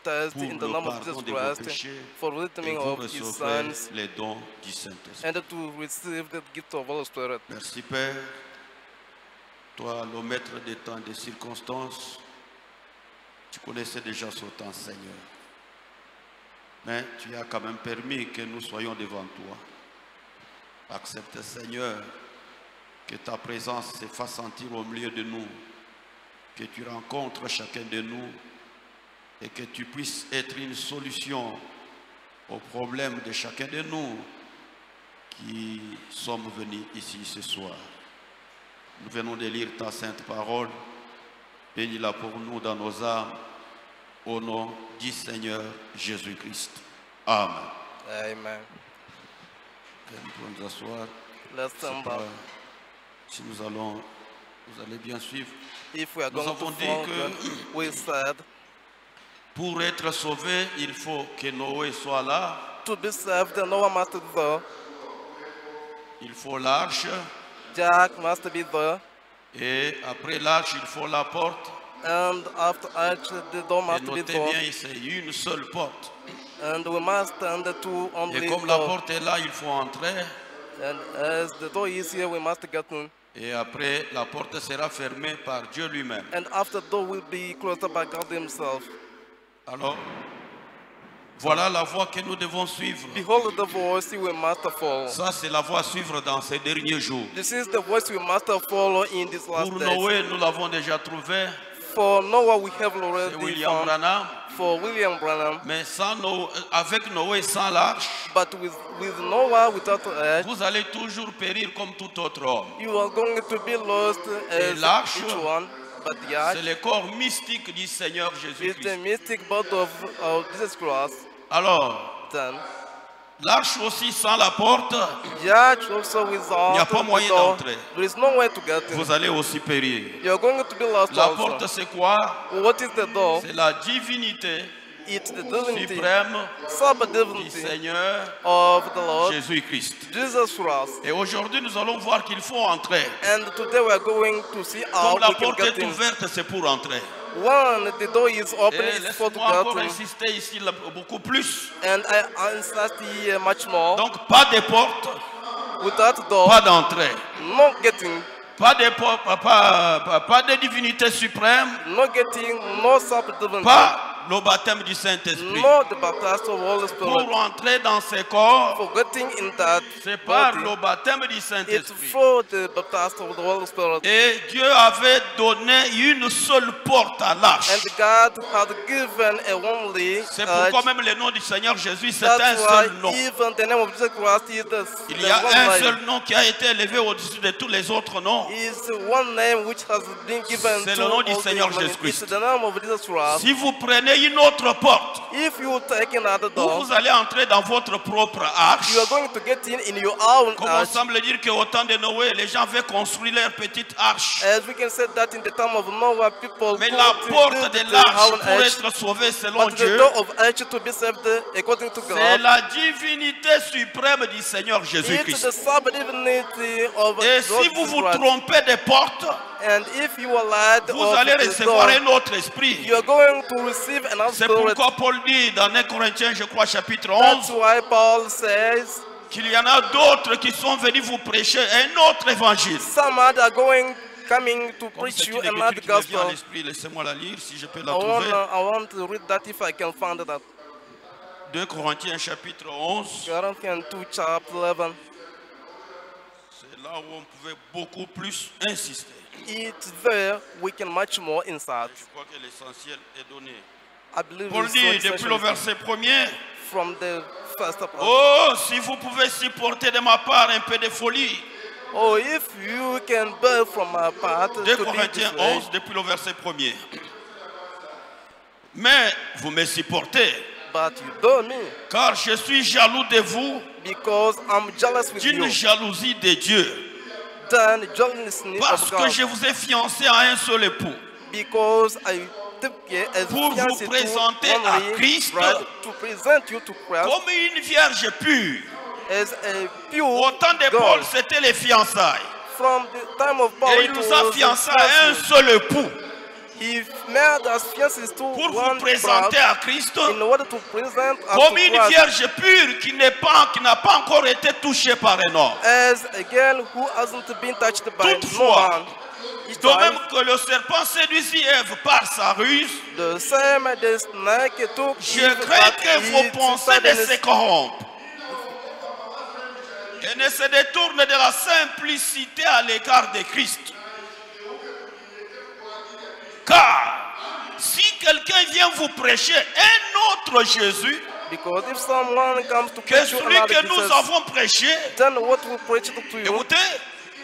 baptized pour in the le name of pardon Jesus de vos Christ péchés, for et redeeming vous of his recevrez sons les dons du Saint-Esprit. and to receive the gift of Holy Spirit. Merci Père, toi le maître des temps et des circonstances, tu connaissais déjà ce temps Seigneur. Mais tu as quand même permis que nous soyons devant toi. Accepte Seigneur que ta présence se fasse sentir au milieu de nous, que tu rencontres chacun de nous et que tu puisses être une solution aux problèmes de chacun de nous qui sommes venus ici ce soir. Nous venons de lire ta sainte parole. Bénis-la pour nous dans nos âmes. Au nom du Seigneur Jésus-Christ. Amen. Amen. Nous pouvons nous asseoir. Let's stand up. Si vous allez bien suivre. If we are Nous going avons to dit follow, que we said, pour être sauvé, il faut que Noé soit là. to be saved, Noah must be there. Il faut l'arche. Jack must be there. Et après l'arche, il faut la porte. And after arch, the door Et must be notez there. bien, c'est une seule porte. And we must stand to Et only comme la door. porte est là, il faut entrer. And as the door is here, we must get in. Et après, la porte sera fermée par Dieu lui-même. And after the door will be closed by God Himself. Alors, voilà la voie que nous devons suivre. Behold the voice we must follow. Ça, c'est la voie à suivre dans ces derniers jours. This is the voice we must follow in this last Pour days. Noé, nous l'avons déjà trouvé. For Noah, we have C'est already William found. Branham. For William Branham. Mais sans Noé, avec Noé sans l'arche, But with Noah, without arch, vous allez toujours périr comme tout autre homme. you are going to be lost as l'arche, each one. But the arch C'est le corps mystique du Seigneur is the Jésus-Christ. mystic body of Jesus Christ. Alors, Then, l'arche aussi sans la porte, the arch also without Il n'y a pas the moyen door, d'entrer. there is no way to get in. vous allez aussi périr. You are going to be lost La also. porte, c'est quoi? What is the door? C'est la divinité It's the divinity, suprême du sub-divinity Seigneur of the Lord Jésus-Christ. Jesus Christ. Et aujourd'hui, nous allons voir qu'il faut entrer. And today we are going to see how Comme la we can porte get est in. ouverte, c'est pour entrer. When the door is open, Et it's for to laisse-moi encore get in. insister ici beaucoup plus. And I insist here much more. Donc, pas de porte, Without door, pas d'entrée. no getting, Pas de divinité suprême, no getting, no sub-divinity, pas le baptême du Saint-Esprit. no the baptism of Holy Spirit. Pour entrer dans ces corps, For getting in that c'est par body, le baptême du it's Saint-Esprit. for the baptism of the Holy Spirit. Et Dieu avait donné une seule porte à l'arche. And God had given a only C'est arch. pourquoi même le nom du Seigneur Jésus, c'est That's un why seul nom. even the name of Jesus Christ is Il the y a one un name. seul nom qui a été élevé au-dessus de tous les autres noms. Is one name which has been given C'est to le nom du all the Seigneur human. Jésus-Christ. It's the name of Jesus Christ. Si vous prenez une autre porte, If you take another où door, vous allez entrer dans votre propre arche, you are going to get in your own comme on arch. semble dire qu'au temps de Noé, les gens avaient construit leur petite arche. As we can say that in the time of Noah, people Mais la built porte their de own l'arche pour arch. être sauvé selon But the Dieu, door of arch to be saved according to c'est God, la divinité suprême du Seigneur it's Jésus-Christ. the sub-divinity of Et God si vous vous Christ. trompez de porte, And if you are led vous of allez the recevoir door, un autre esprit. you are going to receive another C'est spirit. pourquoi Paul dit dans 1 Corinthiens, je crois, chapitre That's 11, why Paul says qu'il y en a d'autres qui sont venus vous prêcher un autre évangile. some are coming to Comme preach c'est you une another écriture qui me vient à gospel. l'esprit, laissez-moi la lire si je peux la I trouver. want to read that if I can find that. 2 Corinthiens chapitre 11, Corinthians 2 chapter 11. c'est là où on pouvait beaucoup plus insister. It's there we can much more inside. Je crois que l'essentiel est donné. I believe Paul it's dit so depuis le essential verset 1er, from the first part. oh, si vous pouvez supporter de ma part un peu de folie. Oh, if you can bear from my part 2 to be Corinthiens this way, 11, depuis le verset 1er. Mais vous me supportez, but you don't me, car je suis jaloux de vous because I'm jealous with d'une you. jalousie de Dieu. Then jealousy Parce of que God, je vous ai fiancé à un seul époux. because I took you as Pour vous fiancé to présenter only à Christ bride, to present you to Christ Comme une vierge pure. as a pure Au temps de girl. Paul, c'était les fiançailles. From the time of Paul, Et il it nous a was fiancés à un fiancé. seul époux. He made us fiancés to pour vous one présenter bride à Christ in order to present us comme to une Christ vierge pure qui n'a pas encore été touchée par un homme. as a girl who hasn't been touched by no Toutefois, man. Each De time, même que le serpent séduisit Ève par sa ruse, the same the snake took je Eve, crains but que vos its pensées ne stubbornness se corrompent et ne se détournent de la simplicité à l'égard de Christ. Car si quelqu'un vient vous prêcher un autre Jésus because if someone comes to que preach you celui another que nous Jesus, avons prêché, then what will preach to you? écoutez,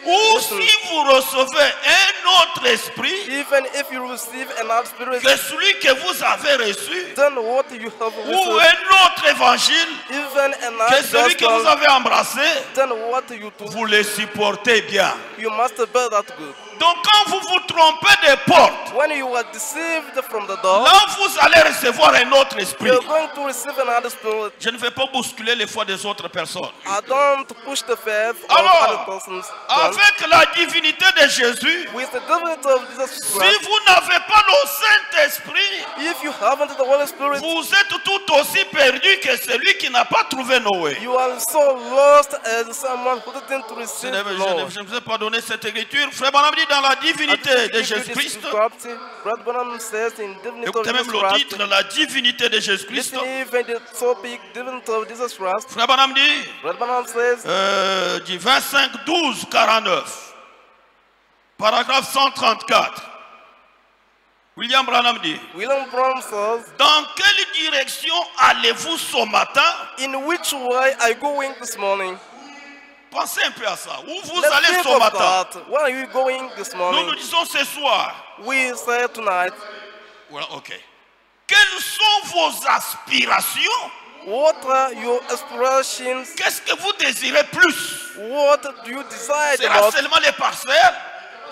ou si vous recevez un autre esprit Even if you receive another spirit, que celui que vous avez reçu, then what you have ou received, un autre évangile even que another celui que vous gospel, avez embrassé, then what you do? vous le supportez bien. You must bear that good. Donc quand vous vous trompez des portes, When you are deceived from the door, là vous allez recevoir un autre esprit. you're going to receive another spirit. Je ne vais pas bousculer les foi des autres personnes. I don't push the faith of Alors, other persons. avec la divinité de Jésus, With the divinity of Jesus si Christ, vous n'avez pas le Saint-Esprit, if you haven't the Holy Spirit, vous êtes tout aussi perdu que celui qui n'a pas trouvé Noé. you are so lost as someone who didn't receive Lord. Je ne vous ai pas donné cette écriture. Frère Branham dit dans la divinité de Jésus-Christ. Brother Branham says in divinity of Écoutez même Jesus le Christ. titre, la divinité de Jésus-Christ. Listen even the topic, divinity of Jesus Christ. Frère Branham dit, Brother Branham says, du 25, 12, 49, paragraphe 134. William Branham dit, William Branham says, dans quelle direction allez-vous ce matin? in which way are you going this morning? Pensez un peu à ça. Où vous Let's allez think ce of matin? that. Where are you going this Nous morning? nous disons ce soir. We say tonight, Voilà, ok. Quelles sont vos aspirations? what are your aspirations? Qu'est-ce que vous désirez plus? What do you desire Sera about? seulement les parcelles,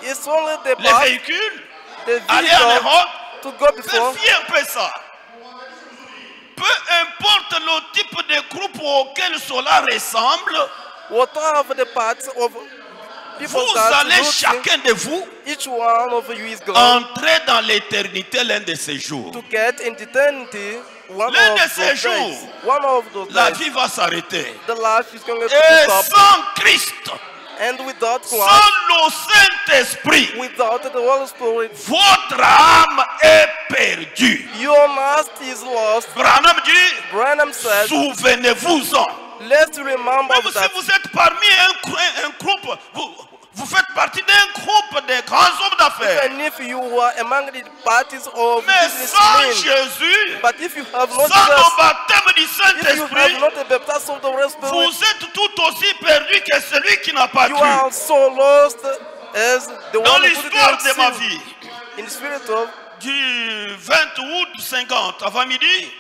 It's only the les path, véhicules, the aller en vehicle Europe? to go before. Vérifiez un peu ça. Peu importe le type de groupe auquel cela ressemble, Whatever the parts of people vous that allez you think, chacun de vous each one of you is going entrer dans l'éternité l'un de ces jours. to get in eternity one L'un of de those ces days. jours, One of those La days. vie va s'arrêter. The life is going to Et stop. sans Christ, And without Christ, sans le Saint-Esprit, without the Holy Spirit, votre âme est perdue. your master is lost. Branham dit, Branham said, souvenez-vous-en. let's remember Même si that. vous êtes parmi un groupe, vous faites partie d'un groupe de grands hommes d'affaires. Even if you are among the parties of Mais sans businessmen, Jésus, but if you have not sans le Jesus, baptême du if you have Saint-Esprit, not the baptism of the Holy Spirit, vous êtes tout aussi perdu que celui qui n'a pas you cru. are so lost as the Dans one who l'histoire didn't de ma see. vie, In the spirit of du 20 août 50, avant midi,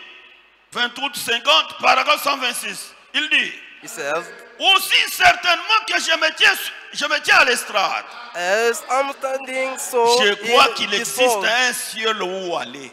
20 août 50, paragraphe 126, il dit, he says, aussi certainement que je me tiens à l'estrade, as I'm standing so je crois in qu'il the existe soul, un ciel où aller.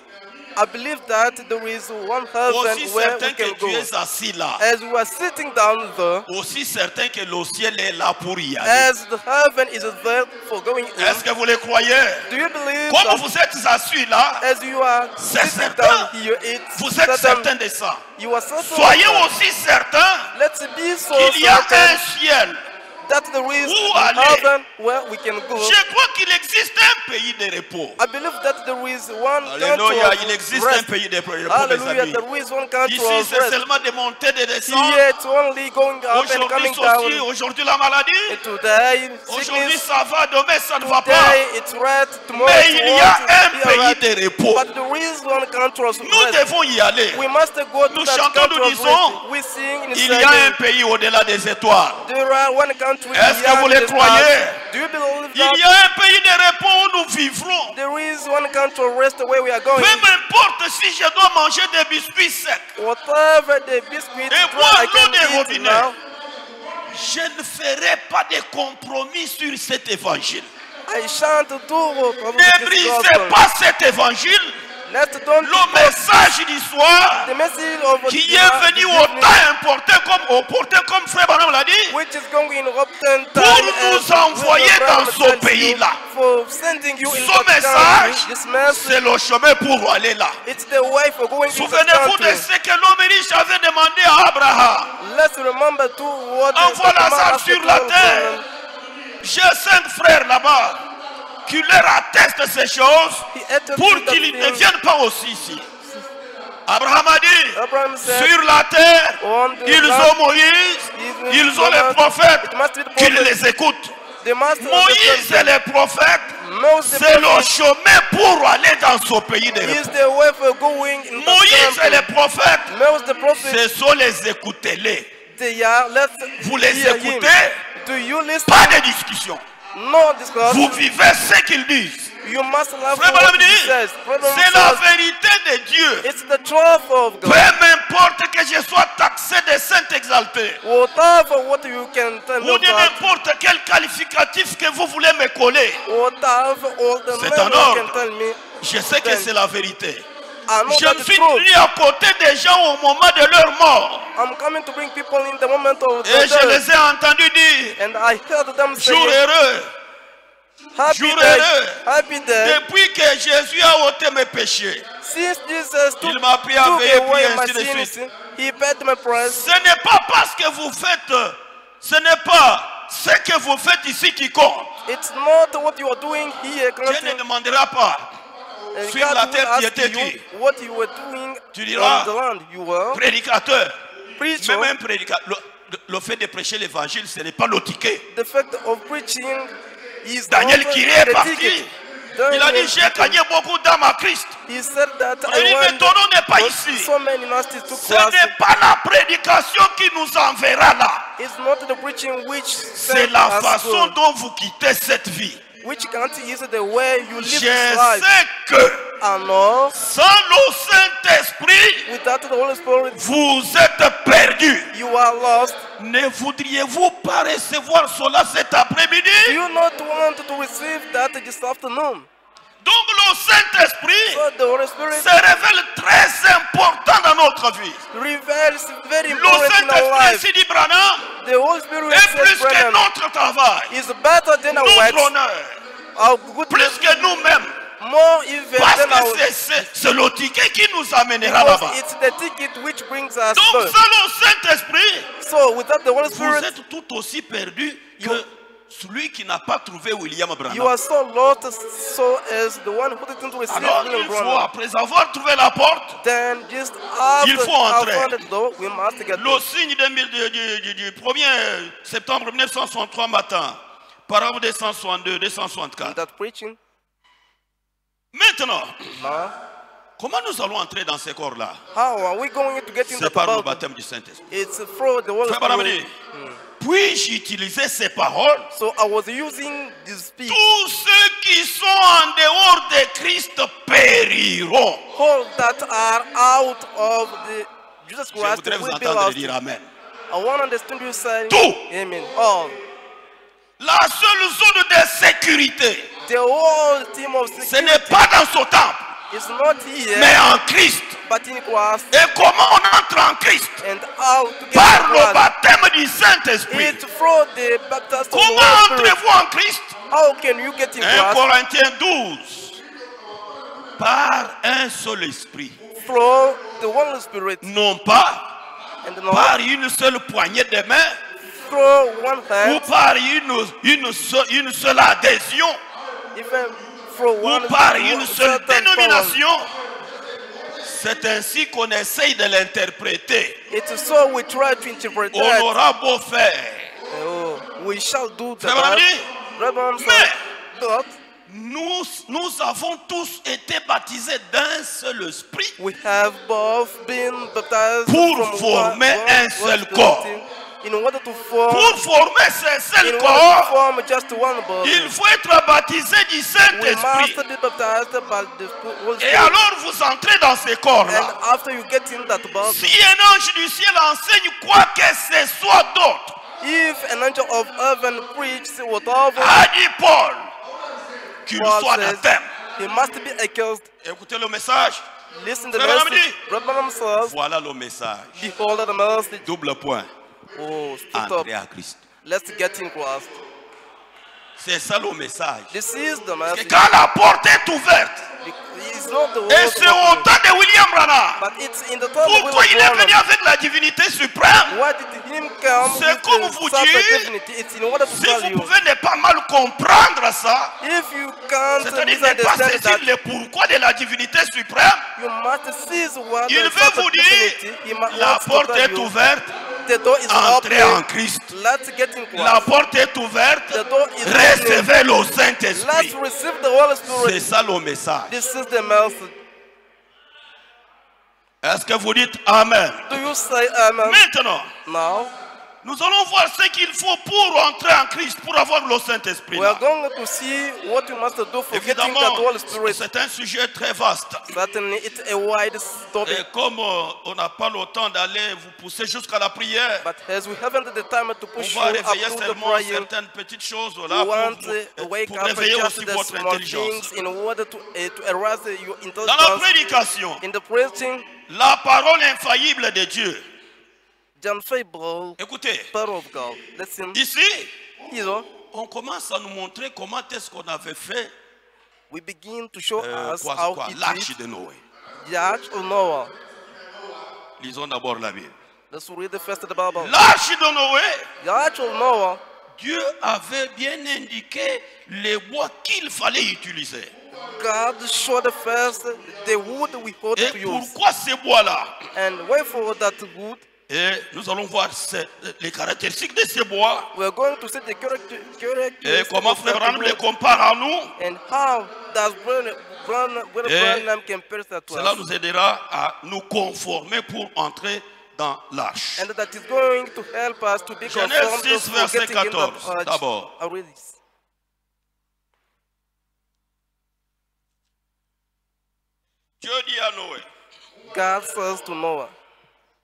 I believe that there is one heaven Aussi where certain we que can tu go. es assis là, As we are sitting down there, aussi certain que le ciel est là pour y aller. as the heaven is there for going in, Est-ce que vous le croyez? do you believe Comme that vous êtes assis là, as you are c'est sitting certain. down here, it's vous êtes certain, certain de ça. you are certain Soyez of that. aussi certain Let's be so qu'il y a un certain ciel. that there is Où a aller? heaven where we can go. Je crois qu'il existe un pays de repos. I believe that there is one country Alléluia, of il existe un rest. pays de repos, mes Hallelujah, amis. there is one country Ici, of c'est rest. seulement des montées, des descentes. Here it's only going up and Aujourd'hui, coming ceci, down. aujourd'hui, la maladie. And today, Aujourd'hui, sickness. ça va, demain, ça ne va pas. Today it's red, tomorrow Mais it's il y a un won't be pays red. de repos. But there is one country of Nous rest. devons y aller. We must go to Nous that chantons, country nous of disons, rest. We sing in Il y a un singing. pays au-delà des étoiles. There are one country Est-ce que beyond vous le the croyez? stars. Do you believe Il y that? a un pays de repos où nous vivrons. There is one country of rest where we are going. Peu m'importe si je dois manger des biscuits secs. Whatever the biscuit Et dry I boire l'eau des can eat robinets. now, Je ne ferai pas de compromis sur cet évangile. I shan't do what Ne brisez pas cet évangile. Le message du soir qui est venu porté comme Frère Branham l'a dit, pour nous envoyer dans ce pays-là. Ce message, c'est le chemin pour aller là. Souvenez-vous de ce que l'homme riche avait demandé à Abraham. Envoie Lazare sur la terre. J'ai 5 frères là-bas qui leur attestent ces choses pour qu'ils ne viennent pas aussi ici. Abraham a dit, sur la terre, ils ont Moïse, ils ont les prophètes, qu'ils les écoutent. Moïse et les prophètes, c'est le chemin pour aller dans ce pays de repos. Moïse et les prophètes, ce sont les écoutez-les. Vous les écoutez, pas de discussion. Vous vivez ce qu'ils disent. C'est la vérité de Dieu. Peu m'importe que je sois taxé de saint exalté, ou de n'importe quel qualificatif que vous voulez me coller, c'est un ordre. Je sais que c'est la vérité. Je me suis tenu à côté des gens au moment de leur mort. Et je les ai entendus dire, jour heureux. Jour heureux. Depuis que Jésus a ôté mes péchés, il m'a pris à veiller, puis ainsi de suite. Ce n'est pas parce que vous faites, ce n'est pas ce que vous faites ici qui compte. Je ne demanderai pas. Sur la terre, tu étais qui? Tu diras, prédicateur. Mais même prédicateur. Le fait de prêcher l'évangile, ce n'est pas le ticket. Daniel qui est parti. Il a dit, j'ai gagné beaucoup d'âmes à Christ. Il dit, mais ton nom n'est pas ici. Ce n'est pas la prédication qui nous enverra là. C'est la façon dont vous quittez cette vie. Je sais que sans le Saint-Esprit, vous êtes perdus. Ne voudriez-vous pas recevoir cela cet après-midi? Donc le Saint-Esprit se révèle très important dans notre vie. Le Saint-Esprit, s'il dit Branham, est plus que notre travail, notre honneur, plus que nous-mêmes. Parce que c'est le ticket qui nous amènera là-bas. Donc sans le Saint-Esprit, vous êtes tout aussi perdu que celui qui n'a pas trouvé William Branham. Alors il faut, après avoir trouvé la porte, il faut entrer. Le signe du 1er septembre 1963 matin, paragraphe 262, 264. Maintenant, comment nous allons entrer dans ces corps-là? C'est par le baptême du Saint-Esprit. Puis-je utiliser ces paroles? Tous ceux qui sont en dehors de Christ périront. Je voudrais vous entendre dire Amen. Tout. La seule zone de sécurité, ce n'est pas dans ce temple, mais en Christ. Et comment on entre en Christ? Par le baptême du Saint-Esprit. Comment entrez-vous en Christ? 1 Corinthiens 12. Par un seul esprit. Non pas par une seule poignée de main, ou par une seule adhésion, ou par une seule dénomination. C'est ainsi qu'on essaye de l'interpréter. On aura beau faire. Mais nous avons tous été baptisés d'un seul esprit pour former un seul corps. Pour former ce seul corps, il faut être baptisé du Saint-Esprit. Et alors vous entrez dans ces corps-là. Si un ange du ciel enseigne quoi que ce soit d'autre, a dit Paul, qu'il soit anathème. Écoutez le message. Listen to the Frère message. Amadi. Brother Branham says, Voilà le message. behold the message. Double point. Oh, stop. Entrer à Christ. Let's get in Christ. C'est ça le message. This is the Et message. quand la porte est ouverte, It's not the et word c'est au of temps de William Branham, but it's in the time of pourquoi il est William venu Branham. avec la divinité suprême? Why did him come C'est with comme the vous sacred dire, divinity? It's in order to Si tell vous you. pouvez ne pas mal comprendre ça, If you can't c'est-à-dire ne pas misunderstand saisir that, le pourquoi de la divinité suprême, you must seize what il the veut sacred vous divinity. dire, He la wants to porte tell est you, ouverte, the door is entrez en open. Christ. Let's get in La Christ. porte est ouverte, The door is open. recevez le Let's Saint-Esprit. receive the Holy C'est Spirit. ça le message. This is the message. Est-ce que vous dites Amen? Do you say amen? Maintenant, Now, nous allons voir ce qu'il faut pour entrer en Christ, pour avoir le Saint-Esprit. we are going to see what you must do for getting Évidemment, that Holy Spirit. c'est un sujet très vaste. Certainly, it's a wide topic. Et comme on n'a pas le temps d'aller vous pousser jusqu'à la prière, But as we haven't the time to on push you va up réveiller to the seulement prayer, certaines petites choses we là want to wake pour up réveiller just aussi the votre small intelligence. things in order to arouse your Dans la intelligence. prédication, In the preaching, la parole infaillible de Dieu. John Fable, Écoutez, power of God. Listen, ici, here on commence à nous montrer comment est-ce qu'on avait fait we begin to show us how it l'arche is de Noé. the Arch of Noah. Lisons d'abord la Bible. Let's read the first of the Bible. L'arche de Noé, The Arch of Noah, Dieu avait bien indiqué les bois qu'il fallait utiliser. God showed first the wood we ought Et to use. pourquoi ces bois-là? And wherefore that wood, Et nous allons voir les caractéristiques de ces bois we are going to see the et characteristics comment of Frère that Branham les wood. compare à nous. And how does Brother Et Branham compare that to Cela us? nous aidera à nous conformer pour entrer dans l'arche. And that is going to help us to be Genèse conformed 6, to verset getting in 14, that arch. d'abord. I'll read this. Dieu dit à Noé, God says to Noah,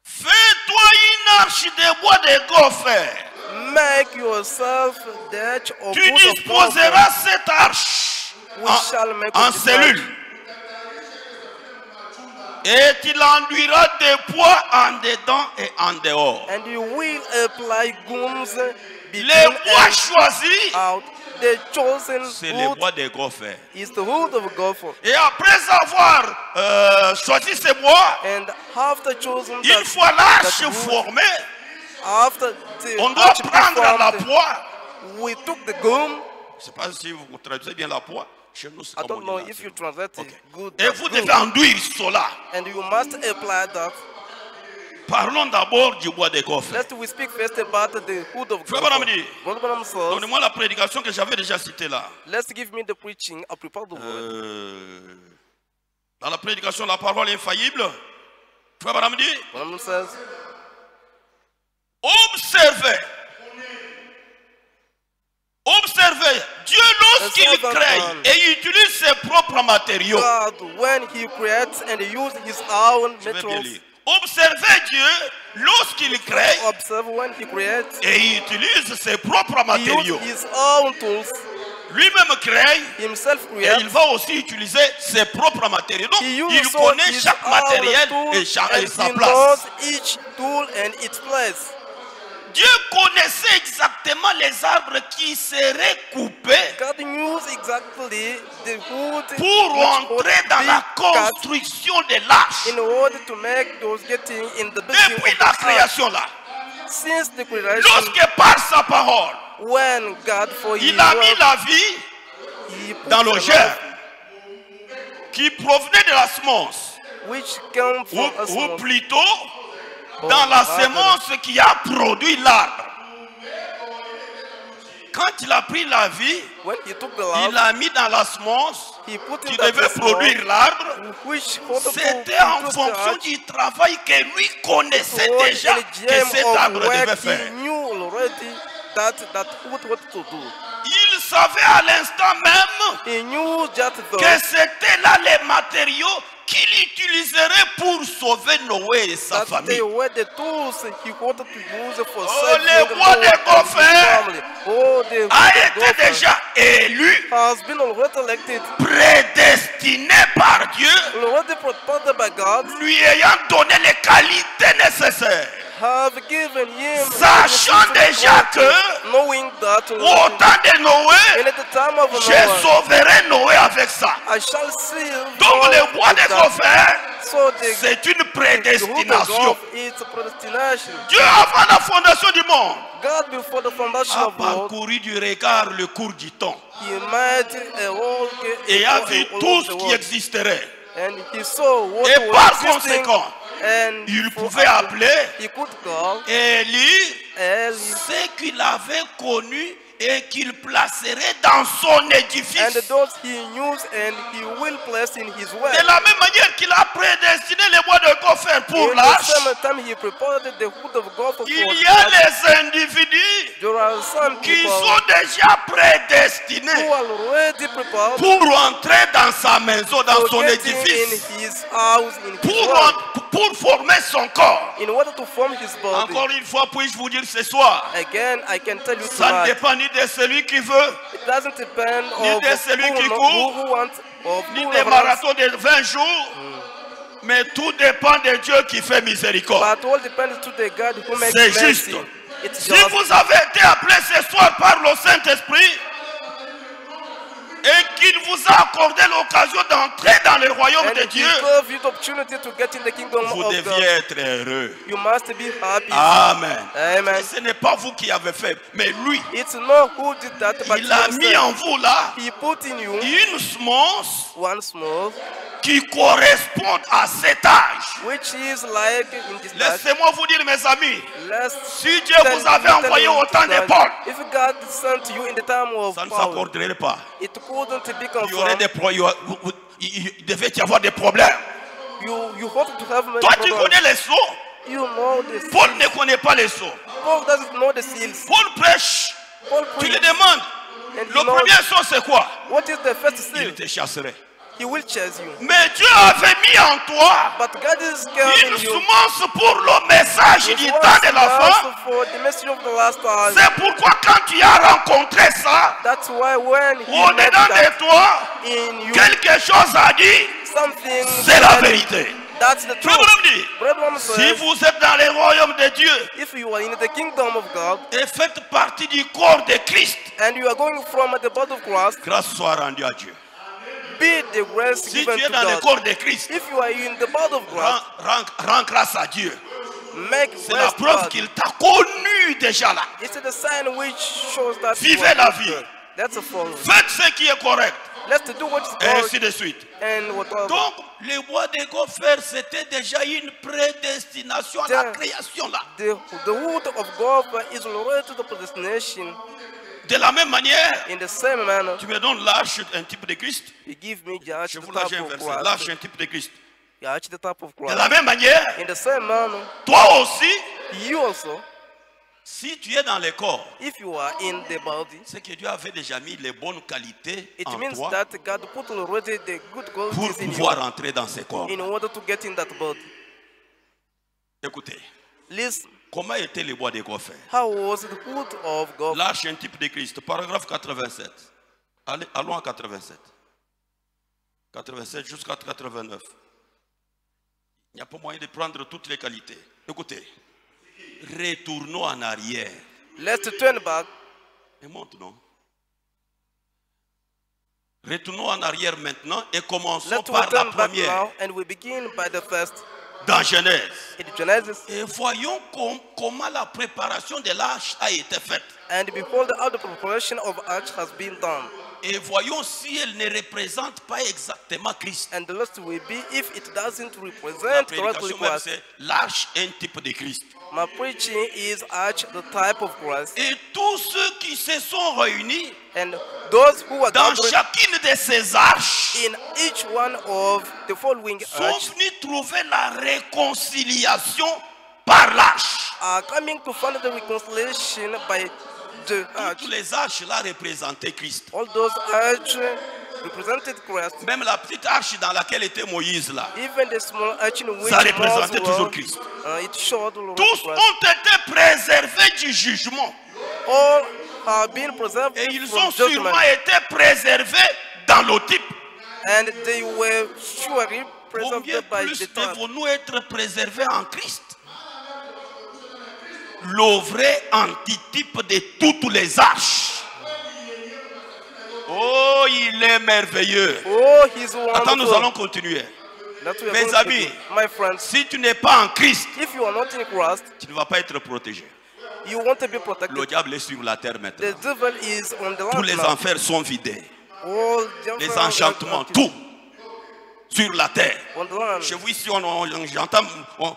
fais-toi une arche de bois de gopher. make yourself the arch of Tu wood of gopher, disposeras cette arche which shall make en this cellules. arch. Et tu l'enduiras de poids en dedans et en dehors. And you will apply gums between Les bois and choisis, out. The chosen c'est les wood bois de gopher. is the wood of gopher. Et après avoir choisi ces bois, And after chosen une fois l'arche that wood, formée, after the on doit arch prendre la formed, poix. we took the gum. Je ne sais pas si vous traduisez bien la poix. Chez nous, c'est I comme don't on know dit là, if c'est you bon. translate Ok. it good. Et but vous good. devez enduire cela. And you must apply that. Parlons d'abord du bois de gopher. Let's we speak first about the wood of Frère gopher. Branham dit, Brother Branham says, donnez-moi la prédication que j'avais déjà citée là. let's give me the preaching. I prepare the word. Dans la prédication, la parole infaillible, Frère Branham dit, Branham says, observez. Observez, Dieu lorsqu'il The servant crée man. et utilise ses propres matériaux. God, when He creates and uses His own Je vais bien metals, lire. Observez Dieu lorsqu'il crée observe when He creates, et utilise ses propres He matériaux. uses His own tools. Lui-même crée Himself et creates. il va aussi utiliser ses propres matériaux. Donc, He il uses connaît his chaque own matériel tool et sa and he place. knows each tool and its place. Dieu connaissait exactement les arbres qui seraient coupés God knew exactly the wood pour which would entrer dans be la cut construction de l'arche. in order to make those getting in the building Depuis of la the ark. création là, Since the creation, lorsque par sa parole, when God for His il a mis word, la vie He put dans the le germe life qui provenait de la semence, which came from us, ou plutôt dans la semence qui a produit l'arbre. Quand il a pris la vie, when He took the il life, l'a mis dans la semence He put in qui that devait small, produire l'arbre. which ought to C'était en produce the fonction arch. du travail que lui connaissait Towards déjà the que gem cet of arbre devait work faire. He knew already that wood what to do. Il savait à l'instant même He knew just que those c'était là les matériaux qu'il utiliserait pour sauver Noé et sa that famille. they were the tools he wanted to use for Oh, saving les bois Noah de and his Gopher family. Oh, the A wood of été Gopher déjà élu, has been already elected, prédestiné par Dieu, already protected by God, lui ayant donné les qualités nécessaires. have given him Sachant déjà que knowing that au temps de Noé, in the time of je Noah, sauverai Noé avec ça. I shall see Donc le bois de Gopher, so the c'est une the wood of prédestination. God is predestination. Dieu, avant la fondation du monde, God before the foundation a of the world, parcouru du regard le cours du temps he made a world et a vu all tout over ce the qui world. existerait. And he saw what Et was par existing, conséquent, and il for pouvait after, appeler he could call et lire Eli, ce qu'il avait connu et qu'il placerait dans son and édifice. those he knew and he will place in his way. De la même manière qu'il a prédestiné les bois de Gopher pour In the l'arche, same time he prepared the wood of God for il y a les individus there are some qui people sont déjà who prédestinés are already prepared pour entrer dans sa maison, dans for son getting édifice, in his house, in his world, pour former son corps. in order to form his body. Encore une fois, puis-je vous dire ce soir, Again, I can tell you ça ne tonight, dépend ni de celui qui veut, it doesn't depend ni on de celui qui who court, wants, of ni who des runs, marathons de 20 jours, mais tout dépend de Dieu qui fait miséricorde. but all depends to the God who makes C'est mercy. juste. It's Si just. vous avez été appelé ce soir par le Saint-Esprit et qu'il vous a accordé l'occasion d'entrer dans le royaume And de he Dieu, gave you the opportunity to get in the kingdom vous of deviez God. être heureux. You must be happy. Amen. Amen. Ce n'est pas vous qui avez fait, mais lui, It's not who did that, but il a mis en vous là he put in you une semence one small, qui correspond à cet âge. which is like in this life. Laissez-moi vous dire, mes amis, Let's si Dieu tell- vous avait tell envoyé you au temps de tonight, Paul, if God sent you in the time of ça ne Paul, s'accorderait pas. it couldn't be Il y aurait confirmed. des il devait y avoir des problèmes. You hope to have many Toi, tu problems. connais les sceaux. You know the Paul seals. ne connaît pas les sceaux. Paul doesn't know the seals. Paul prêche. Paul Tu lui preached, demandes, and le he knows premier sceau c'est quoi? what is the first Il seal. te chasserait. He will chase you. Mais Dieu avait mis en toi But God is une carrying you. semence pour le message He du wants temps de la fin. us for the message of the last time. C'est pourquoi quand tu as rencontré ça, That's why when he met au-dedans that de toi, in you, quelque chose a dit, something c'est la vérité. that's the truth. Frère dit, Brethren, si says, vous êtes dans le royaume de Dieu if you are in the kingdom of God et faites partie du corps de Christ, and you are going from the body of Christ, grâce soit rendue à Dieu. be the grace Si given tu es to dans le God. corps de Christ, If you are in the body of Christ, rends grâce à Dieu. make C'est la grace to preuve God. qu'il t'a connu déjà là. It's the sign which shows that you Vivez are la with vie. God. That's a follow. Faites ce qui est correct. Let's do what is Et correct ainsi de suite. and whatever. Donc, les bois de Gopher, c'était déjà une prédestination à la Tiens. création là. The wood of God is already the predestination. De la même manière, In the same manner, tu me donnes l'arche, un type de Christ. you give me the arch, Je the vous type lâche un of verset. L'arche, Christ. un type de Christ. The arch, the type of De Christ. la même manière, In the same manner, toi aussi, you also, si tu es dans le corps, if you are in the body, c'est que Dieu avait déjà mis les bonnes qualités it en means toi that God put already the good pour qualities in pouvoir you entrer dans ce corps. in order to get in that body. Écoutez, Listen, comment était le bois de Gopher? how was the wood of God? L'arche, un type de Christ. Paragraphe 87. Allons à 87. 87 jusqu'à 89. Il n'y a pas moyen de prendre toutes les qualités. Écoutez, retournons en arrière. Let's turn back. Et maintenant, retournons en arrière maintenant et commençons Let's par la turn back première, now and we begin by the first. dans Genèse. In Genesis, Et voyons comment la préparation de l'arche a été faite. and behold, how the preparation of arch has been done. Et voyons si elle ne représente pas exactement Christ. And the last will be if it doesn't La represent correctly prédication même, Christ. c'est l'arche, un type de Christ. My preaching is arch, the type of Christ. Et tous ceux qui se sont réunis And those who are dans gathered chacune de ces arches in each one of the following sont arch venus trouver la réconciliation par l'arche. are coming to find the reconciliation by the arch. Toutes les arches là représentaient Christ. All those arches represented Christ. Même la petite arche dans laquelle était Moïse là, Even the small arch in which ça représentait Moses toujours was, Christ. it showed the Lord Tous Christ. ont été préservés du jugement. All have been preserved Et ils from ont judgment. sûrement été préservés dans l'Otype. And they were surely Combien preserved by plus the time. devons-nous être préservés en Christ? Le vrai antitype de toutes les arches. Oh, il est merveilleux. Oh, he's Attends, nous wonderful. allons continuer. That we are Mes going to amis, do. My friends, si tu n'es pas en Christ, if you are not in Christ, tu ne vas pas être protégé. you want to be protected. Le diable est sur la terre The maintenant. devil is on the Tous land les now. enfers sont vidés. All Les the enchantements, tout sur la terre. on the land. Chez vous ici,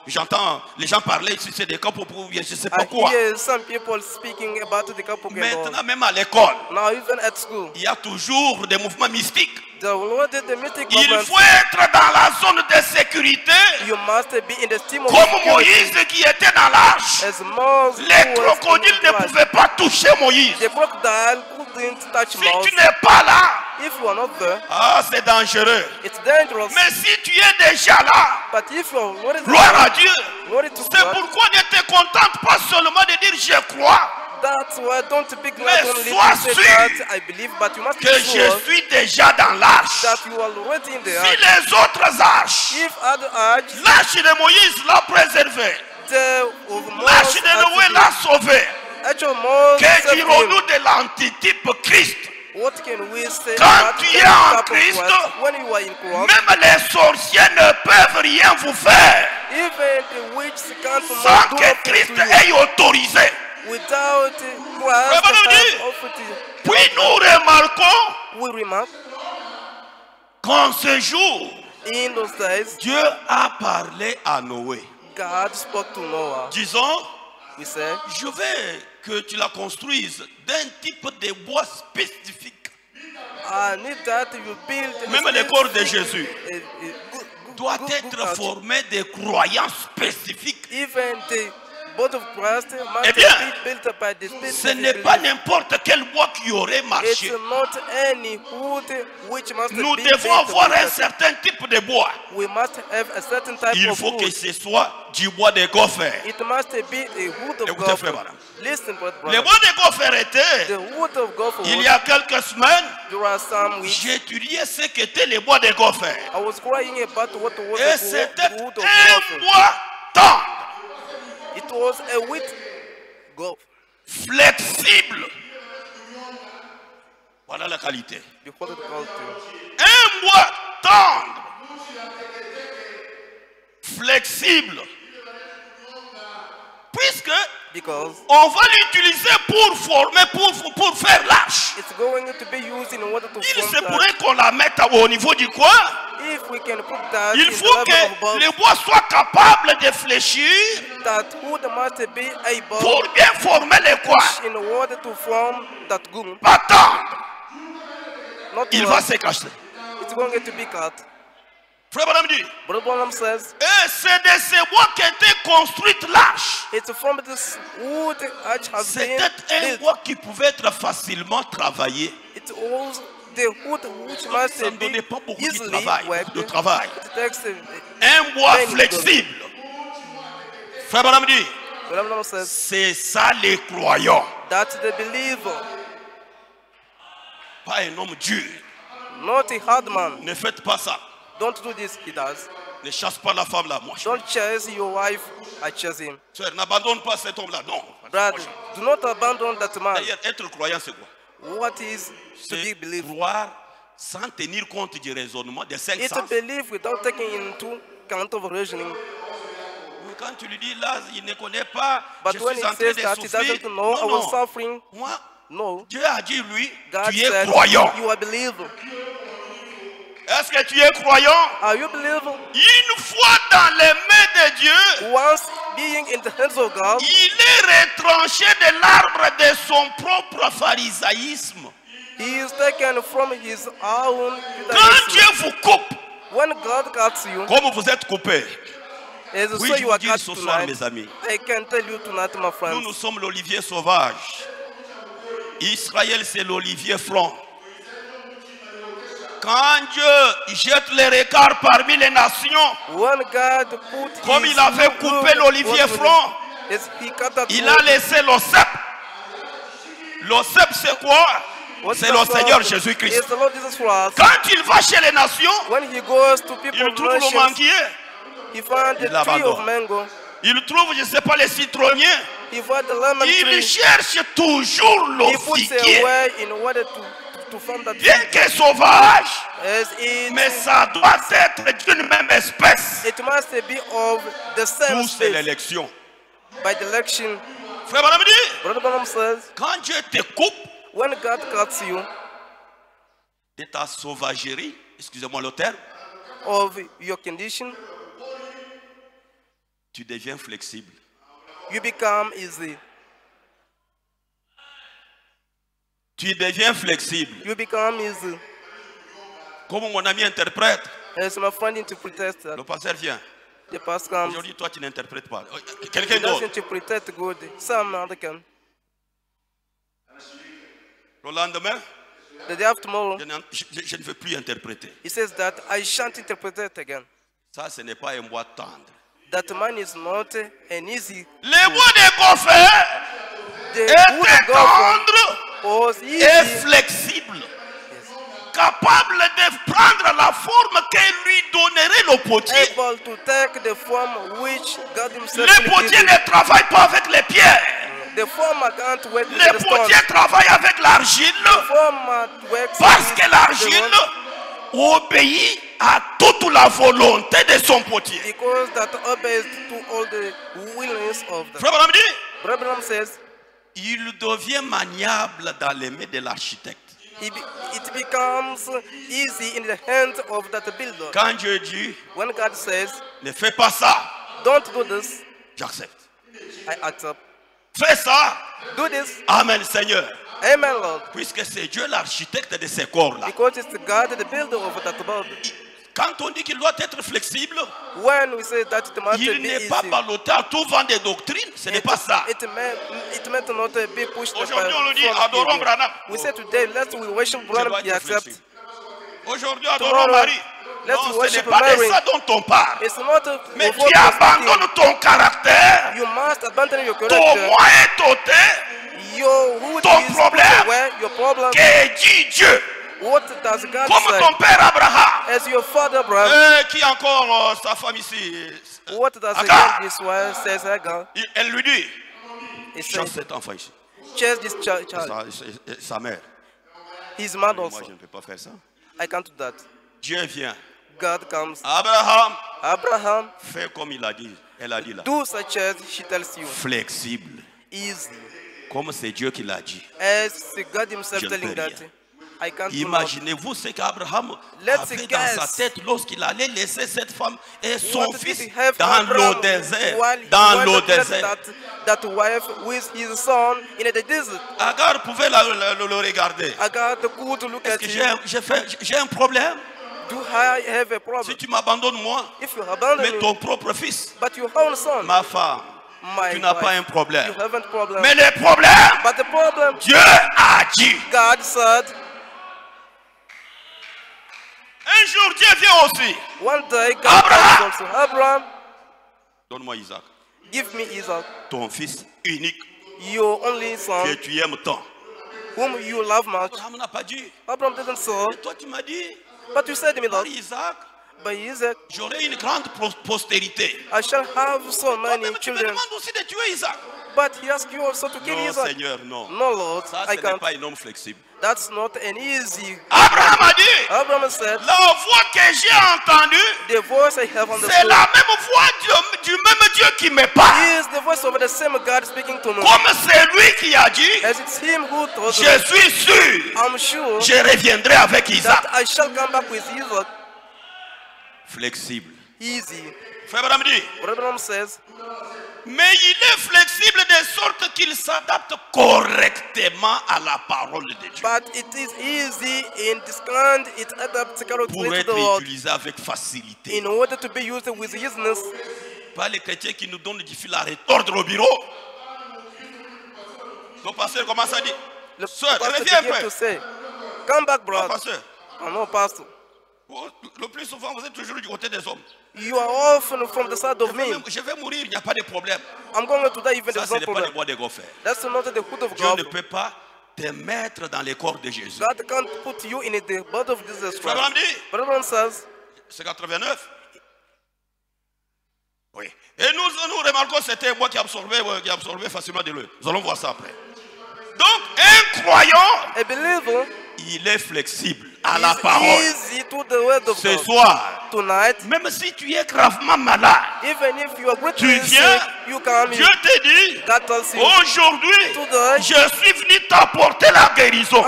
j'entends les gens parler ici, c'est des capos pour bien, je ne sais pas I quoi. hear some people speaking about the couple Maintenant, même à l'école, now even at school. il y a toujours des mouvements mystiques. The Lord did the mystic Il movement. faut être dans la zone de sécurité, You must be in the steam of comme security. Moïse qui était dans l'arche. As Moses Les was in crocodiles ne Christ. pouvaient pas toucher Moïse. The crocodile couldn't touch Si Moses. tu n'es pas là, If you are not there, ah, c'est dangereux. it's dangerous. Mais si tu es déjà là, But if you are already gloire à there, Dieu. glory to C'est God, pourquoi ne te contente pas seulement de dire je crois, that's why don't be glad Mais only sois to say sûr that I believe, but you must be que je sure suis déjà dans l'arche. that you are already in the Si ark. les autres arches, If other arch, l'arche de Moïse l'a préservé, the of l'arche Moses, de Noé l'a sauvé, actual Moses que saved dirons-nous him. de l'antitype Christ? What can we say Quand about tu the es en type of Christ, Christ? When you are in Christ, Même les sorciers ne peuvent rien vous faire even the witch can't sans do que nothing Christ to you. ait autorisé. Without Frère Christ, Barodi, authority. Puis nous remarquons We remark qu'en ce jour, in those days, Dieu a parlé à Noé, God spoke to Noah. disant, We say, je veux que tu la construises d'un type de bois spécifique. I need that you build a Même le corps de specific, Jésus good doit good être arch. formé de croyances spécifiques. Even the body of Christ must Eh bien, be built by the Ce specific n'est pas belief. n'importe quel bois qui aurait It's marché. not any wood which must Nous be devons built avoir with un us. certain type de bois. We must have a certain type Il of faut que wood. ce soit du bois de gopher. It must be a wood of Écoutez, frère gopher. Branham. Listen, Le brother. bois de gopher était, The wood of gopher. il y a quelques semaines, There are some weeks. j'étudiais ce qu'était le bois de gopher. I was crying about what was Et the c'était wood of un gopher. bois tendre, It was a wheat gopher. flexible. Voilà la qualité. Because it called to. Un bois tendre, flexible. Puisque Because on va l'utiliser pour former, pour faire l'arche. it's going to be used in order to Il form se that. pourrait qu'on la mette au niveau du coin. If we can put that Il in faut the level of que bulb, le bois soit capable de fléchir that wood must be able pour bien former les coins. in order to form that gum. Pas tendre, Not il one. va se cacher. It's going to be cut. Frère Branham dit, Brother Branham says et c'est de ces bois qu'était construite l'arche. it's from this wood which has been C'était un built. bois qui pouvait être facilement travaillé. It was the wood which must Ça ne be donnait pas beaucoup easily de worked. travail. It takes Un bois Very good. flexible. Frère Branham dit, Brother Branham says c'est ça les croyants. that's the believer, Pas un homme dur. not a hard man. Ne faites pas ça. Don't do this, he does. Ne chasse pas la femme là. Moi, Don't chase your wife, I chase him. Sœur, n'abandonne pas cet homme là. Non. Brother, do not abandon that man. D'ailleurs, être croyant, c'est quoi? What is to be C'est believed? croire sans tenir compte du raisonnement des cinq It's sens. to believe without taking into account of reasoning. Mais quand tu lui dis là, il ne connaît pas, But je when suis he en train says de that he souffrir. doesn't know I Non, was non. suffering, Moi, no. Dieu a dit lui, God tu es said croyant. you are believer. Est-ce que tu es croyant? Are you believer? Une fois dans les mains de Dieu, Once being in the hands of God, il est retranché de l'arbre de son propre pharisaïsme. he is taken from his own Quand Dieu judaism. vous coupe, When God cuts you, comme vous êtes coupé, as oui, so je you vous are dis cut ce soir, tonight, mes amis, I can tell you tonight, my friends, nous sommes l'olivier sauvage. Israël, c'est l'olivier franc. Quand Dieu jette les regards parmi les nations, When God put comme his il avait look coupé l'olivier on franc, yes, he cut that il wood. a laissé l'OSEP. L'OSEP, c'est quoi? What C'est is le that Seigneur for? Jésus-Christ. It's the Lord Jesus Christ. Quand il va chez les nations, When he goes to people il trouve le nations, manguier, he found the Il tree l'abandonne. of mango. il trouve, je ne sais pas, les citronniers. He found the lemon Il tree. cherche toujours He puts l'officier. a way in order to find that Bien tree. que sauvage, As it, mais ça doit être d'une même espèce. it must be of the same Tout c'est species. l'élection. By the election, Frère Branham dit, Brother Branham says, quand Dieu te coupe when God cuts you de ta sauvagerie, excusez-moi le terme, of your condition, tu deviens flexible. you become easy. Tu deviens flexible. You become easy. Comme mon ami interprète, As my friend interprets that, le pasteur vient. the past comes. Aujourd'hui, toi, tu n'interprètes pas. He Quelqu'un doesn't d'autre. interpret good. Some other can. Le lendemain, The day after tomorrow, je ne veux plus interpréter. he says that I shan't interpret it again. Ça, ce n'est pas un bois tendre. That man is not an easy. Les bois de gopher The wood étaient of God tendres was et easy, flexibles, capables de prendre la forme que lui donnerait le potier. able to take the form which God Himself Le will potier give ne travaille pas avec les pierres. you. The former can't work with Le the stone. potier travaille avec l'argile The former works parce with que the l'argile rock obéit à toute la volonté de son potier. because that obeys to all the willings of the. Frère Branham dit, Brother Branham says il devient maniable dans les mains de l'architecte. it becomes easy in the hands of that builder. Quand Dieu dit, When God says, ne fais pas ça, don't do this, j'accepte. I accept. Fais ça, Do this, amen Seigneur. amen, Lord. Puisque c'est Dieu l'architecte de ces corps-là. Because it's God, the builder of that body. Quand on dit qu'il doit être flexible, When we say that it must il be n'est easy, pas ballotté à tout vent des doctrines, ce n'est pas ça. it meant not be pushed by Aujourd'hui, on le dit, from adorons people. Branham. We say today, let's we worship Je Branham, dois he être accept. flexible. Aujourd'hui, adorons Tomorrow, Marie. let's Non, ce n'est worship pas de Mary. ça dont on parle. It's not Mais of tu what you're speaking. abandonnes ton caractère, You must abandon your ton character. moi est ôté, Your root ton is problème. put away. Your problem. que dit Dieu. What does God Comme say? ton père Abraham. As your father, Abraham. Qui encore sa femme ici? What does Agar. God this way says Hagar? Elle lui dit, He chasse says, cet enfant ici. chase this child. Sa mère. He's mad Moi, also. je ne peux pas faire ça. I can't do that. Dieu vient. God comes. Abraham, Abraham, fais comme il a dit. Elle a dit là. do such as she tells you. Flexible. Easy. Comme c'est Dieu qui l'a dit. As God Himself Je ne telling peux that. rien. I can't do nothing. Imaginez-vous ce qu'Abraham Let's avait dans guess. sa tête lorsqu'il allait laisser cette femme et son What did fils he have dans Abraham le désert. while he Dans wanted le to let désert. that wife with his son in the desert? Agar pouvait le regarder. Agar could look Est-ce at que him. j'ai un problème? Do I have a problem? Si tu m'abandonnes moi, If you abandon mais me, ton propre fils, but your own son, ma femme, my tu n'as pas un wife, problème. you haven't problem. Mais le problème, But the problem, Dieu a dit. God said, Un jour, Dieu vient aussi. one day God Abraham. comes also, Abraham, Donne-moi Isaac, give me Isaac, ton fils unique your only que son, tu aimes tant. whom you love much. Abraham n'a pas dit. Abraham didn't say, Et toi, tu m'as dit, but you said to me, par Lord, Isaac, by Isaac, j'aurai une grande postérité. I shall have so many Toi-même, tu me children. demandes aussi de tuer Isaac. But he asked you also to kill Non, Isaac. Seigneur, non. No, Lord, Ça, I ce n'est can't. pas un homme flexible. That's not an easy. Abraham a dit, Abraham said, la voix que j'ai entendue, the voice I have on the c'est phone la même voix du même Dieu qui me parle. is the voice of the same God speaking to me. Comme c'est lui qui a dit, As it's him who told je me, suis sûr, I'm sure je reviendrai avec Isaac. that I shall come back with Isaac. Flexible. Easy. Frère Abraham dit, Brother Branham says, mais il est flexible de sorte qu'il s'adapte correctement à la parole de Dieu. but it is easy in this kind, it adapts Pour correctly to the être Lord utilisé avec facilité. in order to be used with easiness. Pas les chrétiens qui nous donnent du fil à retordre au bureau. Le pasteur commence à dire, the Sœur, pastor reviens un began peu. to say, come back, Non, brother. pasteur. Oh, no, pastor. Le plus souvent, vous êtes toujours du côté des hommes. You are often from the side of me. Je vais mourir, il n'y a pas de problème. I'm going to die even Ça, there's ce no n'est pas le problem. bois de Gopher. That's not the hood of Dieu God. ne peut pas te mettre dans les corps de Jésus. God can't put you in the body of Jesus Frère Christ. Randy, Brother says, c'est 89. Oui. Et nous remarquons que c'était moi qui absorbait facilement de l'eau. Nous allons voir ça après. Donc, un croyant, a believer il est flexible à la is parole. easy to the word of Ce God. soir, Tonight, même si tu es gravement malade, even if you are tu greatly viens, sick, you come Dieu here. te dit, God tells you, aujourd'hui, Today, je suis venu t'apporter la guérison.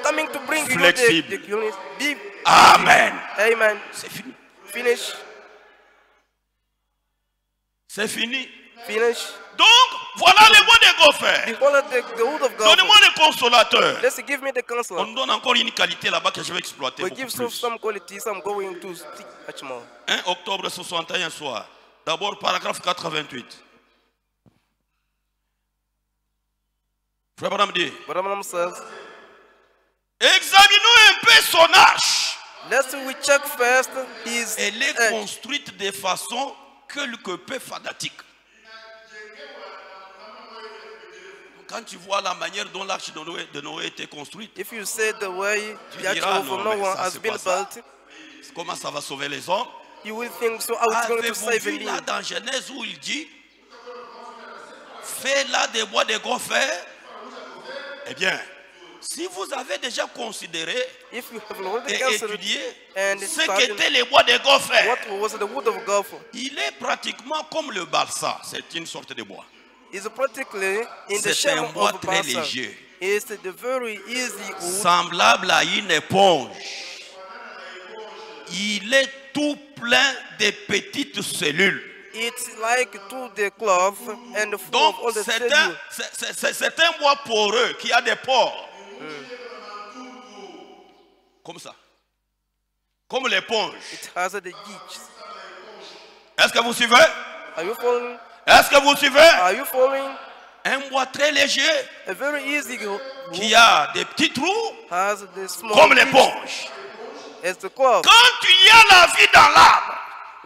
coming to bring you Flexible. the unit. Be, Amen. amen. C'est fini. Finish. C'est fini. Finish. Donc, voilà les mots de Gopher. Behold the wood of God. Donnez-moi le consolateur. Let's give me the On counselor. nous donne encore une qualité là-bas que je vais exploiter We beaucoup give plus. some qualities I'm going to speak much more. 1 octobre 61 soir. D'abord, paragraphe 88. Frère Branham dit, But Abraham says, examinons un peu son arche. let's we check first his Elle est edge. construite de façon quelque peu fanatique. Quand tu vois la manière dont l'arche de Noé était construite, If you say the way tu the diras, ark of non, mais Noah ça, has c'est been pas ça. built, Comment ça va sauver les hommes? you will think so how it's going to Avez-vous save vu me. là dans Genèse où il dit, fais là des bois de gros fer? Eh bien, si vous avez déjà considéré If you have already et considered étudié and ce studied qu'étaient les bois de gros fer, what was the wood of God for, il est pratiquement comme le balsa. C'est une sorte de bois. is practically in the C'est un shape bois of très balsa. léger, It's the very easy wood. semblable à une éponge. Il est tout plein de petites cellules. It's like to the cloth and full Donc, of all the c'est cellules. un bois poreux qui a des pores. Comme ça. Comme l'éponge. It has the gitch. Est-ce que vous suivez? Are you following? Est-ce que vous suivez? Are you following? Un bois très léger A very easy wood qui a des petits trous has the small comme gitch l'éponge. as the cloth. Quand il y a la vie dans l'arbre,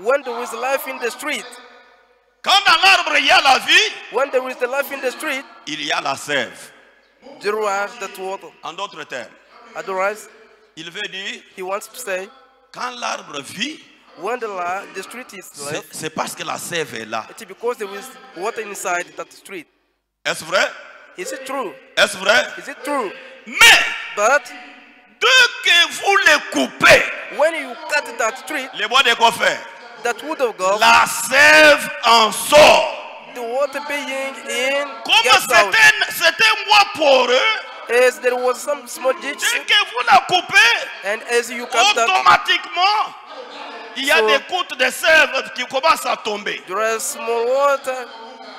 When there is life in the street, quand dans l'arbre il y a la vie, when there is the life in the street, il y a la sève. there is that water. En d'autres termes, Otherwise, il veut dire, he wants to say, quand l'arbre vit, when the street is life, c'est parce que la sève est là. it's because there is water inside that street. Est-ce vrai? Is it true? Est-ce vrai? Is it true? Mais, But dès que vous les coupez, when you cut that street, les bois de Gopher, that wood of God, la sève en sort. the water being in Comme gets out. c'est un bois poreux, As there was some small ditch, dès que vous la coupez, and as you cut that, automatiquement, il y a So- des gouttes de sève qui commencent à tomber. there is small water,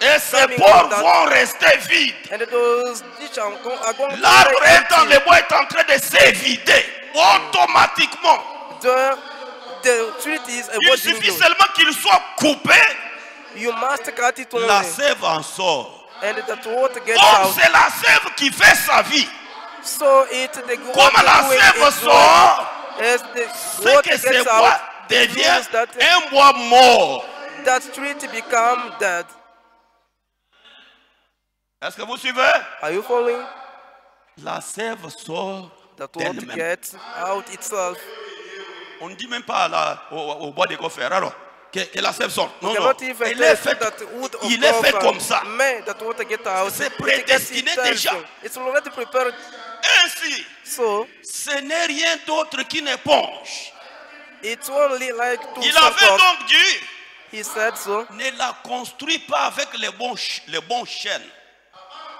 Et ces coming pores out that- vont rester vides. and those ditch are going to L'arbre stay est dans empty. le bois est en train de s'évider automatiquement. The street is a Il body suffit window. seulement qu'il soit coupé, You must cut it only, la sève en sort. and that water gets Or out. c'est la sève qui fait sa vie. So it the Comme water la doing sève its sort, work. As the c'est water que ce gets bois out, it devient means that un bois mort. that street become dead. Est-ce que vous suivez? Are you following? La sève sort That water d'elle-même. gets out itself. On ne dit même pas au bois de Gopher alors que la sève sorte. Non, You non. cannot even Elle est tell faite, that wood of il est fait God comme ça. made that water get out. C'est It gets prédestiné itself. déjà. It's already prepared. Ainsi, So ce n'est rien d'autre qu'une éponge. it's only like to Il avait support. donc dit, He said so. ne la construis pas avec les bons chênes.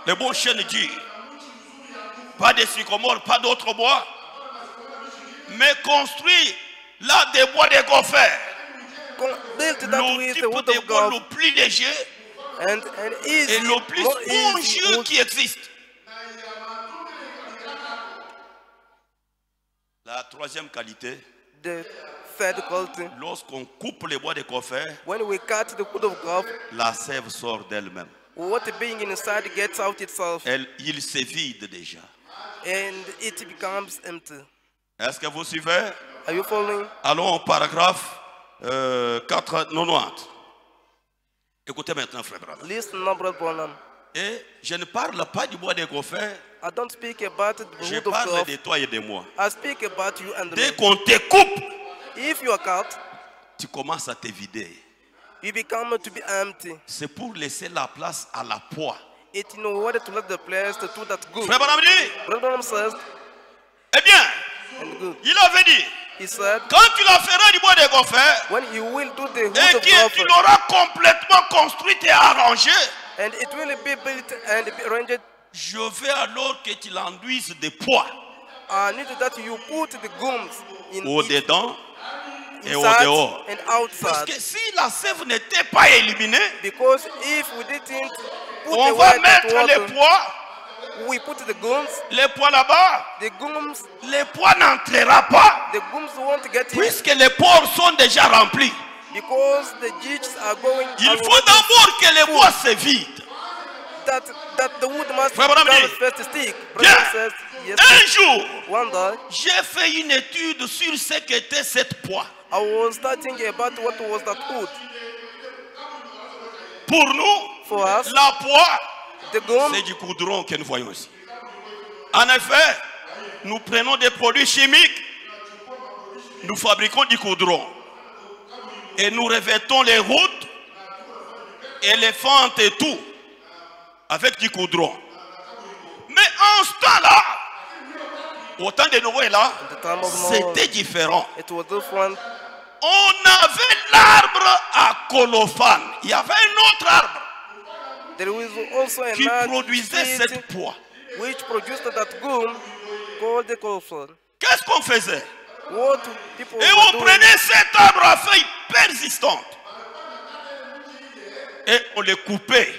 Les bons chênes durs. Pas de sycomore, pas d'autres bois. Mais construis là des bois de Gopher. Built that Le with type the wood de of bois God le plus léger and easy, et le plus more easy spongieux wood. qui existe. La troisième qualité, The third quality, lorsqu'on coupe les bois de Gopher, when we cut the wood of God, la sève sort d'elle-même. what being inside gets out itself. Il se vide déjà. and it becomes empty. Est-ce que vous suivez? Are you following? Allons au paragraphe 490. Écoutez maintenant, frère Branham. Listen, no, Brother Branham. Et je ne parle pas du bois des gophers, I don't speak about the je wood of parle God. de toi et de moi. I speak about you and Dès me. qu'on te coupe, If you are cut, tu commences à te vider. you become to be empty. C'est pour laisser la place à la poix. It in order to let the place to do that good. Frère Branham dit, Brother Branham says, eh bien, and good. il avait dit, He said, quand tu la feras du bois des gophers, when you will do the wood et of que God, tu l'auras complètement construite et arrangée, and it will be built and be arranged, je veux alors que tu l'enduises de poids I need that you put the gums in au it, dedans et au inside dehors. and Parce outside. que si la sève n'était pas éliminée, Because if we didn't put on the va white mettre les water, poids, we put the gums, les poids là-bas, les poids n'entrera pas, the gums won't get in puisque les pores sont déjà remplis. because the jigs are going. Il already faut d'abord que les bois se vident. that the wood must Frère Branham become dit, first stick. Bien. Brother says, yes. Un jour, One day, j'ai fait une étude sur ce qu'était cette poix. I was starting about what was that wood. Pour nous, For us, la poix, the gum, c'est du goudron que nous voyons ici. En effet, nous prenons des produits chimiques, nous fabriquons du goudron et nous revêtons les routes, et les fentes et tout avec du goudron. Mais en ce temps-là, au temps de Noé là, the time of Noah, c'était différent. it was different. On avait l'arbre à colophane. Il y avait un autre arbre There was also qui another produisait tree cette poix. which produced that gum called the colophon. Qu'est-ce qu'on faisait? What people Et were on doing, prenait cet arbre à feuilles persistantes et on les coupait.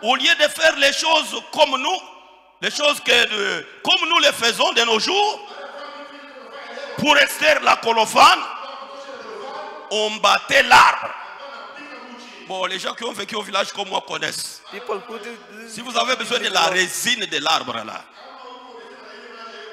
Au lieu de faire les choses comme nous, les choses comme nous les faisons de nos jours, pour extraire la colophane, on battait l'arbre. Bon, les gens qui ont vécu au village comme moi connaissent. people who did Si vous avez besoin de la résine de l'arbre là,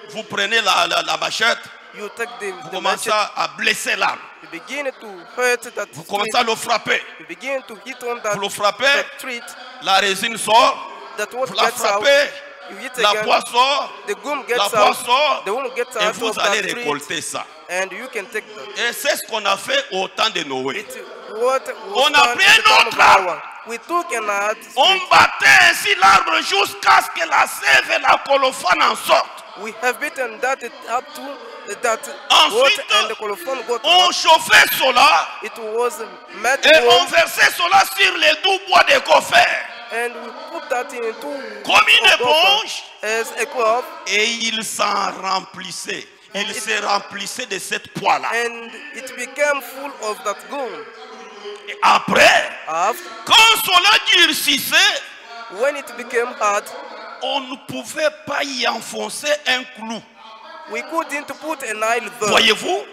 vous prenez la machette, you take vous the commencez machete, à blesser l'arbre. you begin to hurt that Vous tree, commencez à le frapper. you begin to hit on that, Vous le frappez, that tree, la résine sort, that what vous la gets out, frappez, you hit la again, poix sort, the gum la gets poix out, sort, the gum gets et out vous of allez that tree, récolter ça. and you can take that. Et c'est ce qu'on a fait au temps de Noé. It what On was a done pris at un the time autre of arbre. Noah. We took another On stick. battait ainsi l'arbre jusqu'à ce que la sève et la colophane en sortent. We have beaten that it up to that Ensuite, what and the colophon got on out. chauffait cela It was made et on gold, versait cela sur les doux bois de gophers and we put that into comme une a gopher éponge as a cloth, et il s'en remplissait. Il se remplissait de cette poix-là. and it became full of that gum. Et après, After, quand cela durcissait, when it became hard, on ne pouvait pas y enfoncer un clou. we couldn't put a nail there. Voyez-vous,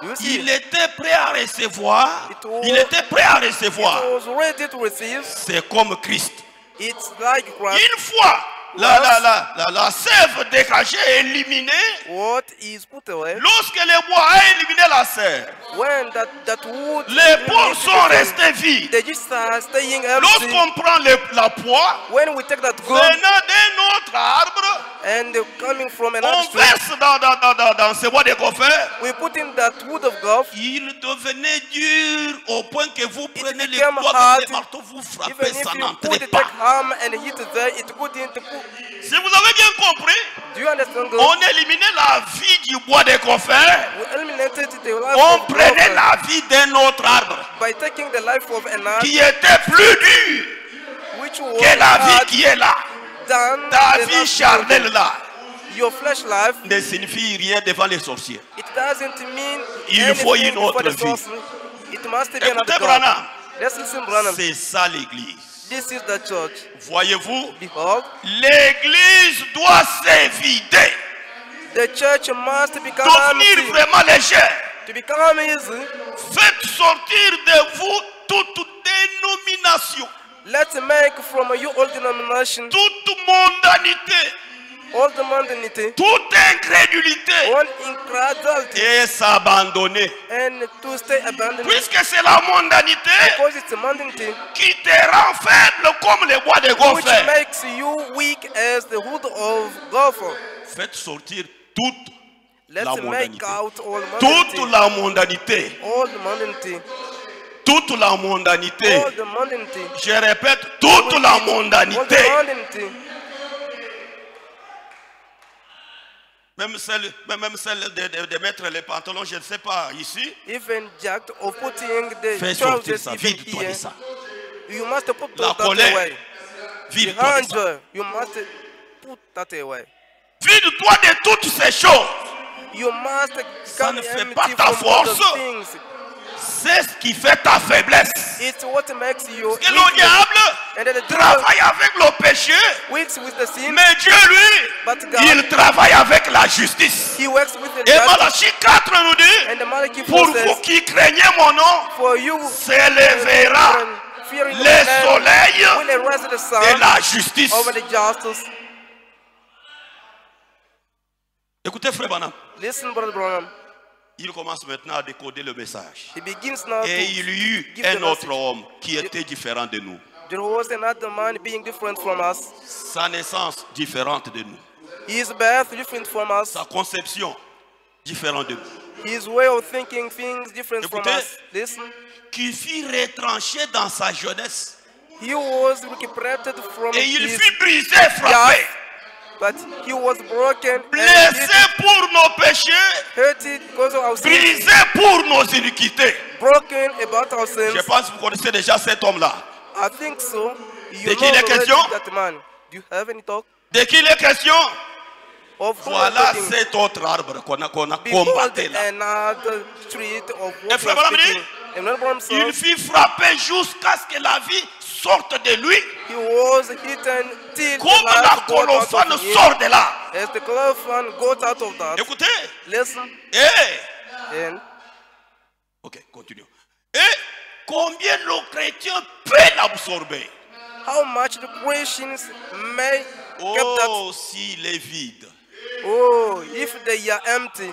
You see, il était prêt à recevoir. It was- Il était prêt à it recevoir. was ready to receive. C'est comme Christ. It's like Christ. Une fois la sève dégagée et éliminée, What is put away, lorsque le bois a éliminé la sève, when that wood les pores remains sont together, restés vides. they just are staying empty. Lorsqu'on prend la poix, When we take that gum venant d'un autre arbre, and coming from on another tree, verse dans ce bois de gophers, we put in that wood of golf. il devenait dur au point que vous prenez les became doigts hard. avec le marteau, vous frappez, Even ça if you n'entrait put it pas. take hammer and hit it there, it couldn't put. Si vous avez bien compris, Do you understand? God? on éliminait la vie du bois de gophers, We eliminated the life on of prenait golf la vie d'un autre arbre by taking the life of another, qui était plus dur which was que la vie hard qui est là. than Ta the vie life charnelle of là your flesh life. ne signifie rien devant les sorciers. It doesn't mean Il anything faut une before autre the vie. sorcery. It must be Écoutez another God. Branham, Let's listen, Branham. c'est ça l'église. This is the church. Voyez-vous, Behold, l'église doit s'évider, the church must become devenir empty. vraiment légère. To become easy, Faites sortir de vous toute dénomination, let's make from you all denomination, toute mondanité, all the mundanity, toute incrédulité all incredulity, et s'abandonner. and to stay abandoned. Puisque c'est la mondanité Because it's mundanity qui te rend faible comme les bois de which gopher. makes you weak as the wood of gopher. Faites sortir toute la Let's make mondanité. out all Toute mundanity. la mondanité. All the mundanity. Toute la mondanité. All the mundanity. Je répète, toute la All mondanité. the mundanity. Même celle de mettre les pantalons, je ne sais pas, ici. Even jacked of putting the Fais sortir trousers ça. even Vide-toi de here. ça. You must put La that colère. away. The Vide-toi de ça. anger, you must put that away. Vide-toi de toutes ces choses. You must Ça become ne fait empty pas ta from all force. the things. C'est ce qui fait ta faiblesse. It's what makes you Parce que le weakness. diable And then the devil travaille avec le péché. works with the sin, Mais Dieu, lui, but God, il travaille avec la justice. He works with the Et justice. Malachie 4 nous dit, And the Malachi pour vous says, qui craignez mon nom, for you s'élèvera fearing le the Lord, soleil will arise the de sun la justice. over the justice. Écoutez, frère Branham, Listen, Brother Branham. il commence maintenant à décoder le message. He begins now Et to il y eut give the un autre message. homme qui était différent de nous. There was another man being different from us. Sa naissance différente de nous. His birth different from us. Sa conception différente de nous. His way of thinking things different from Écoutez. us. Listen. Qui fut retranché dans sa jeunesse. He was recuperated from Et il his fut brisé, frappé, but he was broken and blessé pour nos péchés, hurted because of our sins, brisé pour nos iniquités. broken about our Je sins. pense que vous connaissez déjà cet homme-là. I think so. You De qui il est already question? that man. Do you have any talk De qui il est question? of who Voilà I'm talking? cet autre arbre qu'on a Behold combattu là. another street of Et what we frère are Branham speaking. And Brother Branham Il says, fut frappé jusqu'à ce que la vie sorte de lui. he was hidden till the Comme la life got out colophane of him. sort de là. As the colophon got out of that. Écoutez. Listen. Et, And ok, continuons. Et combien le chrétien peut l'absorber? how much the Christians may keep that. Oh, s'il est vide. Oh, if they are empty.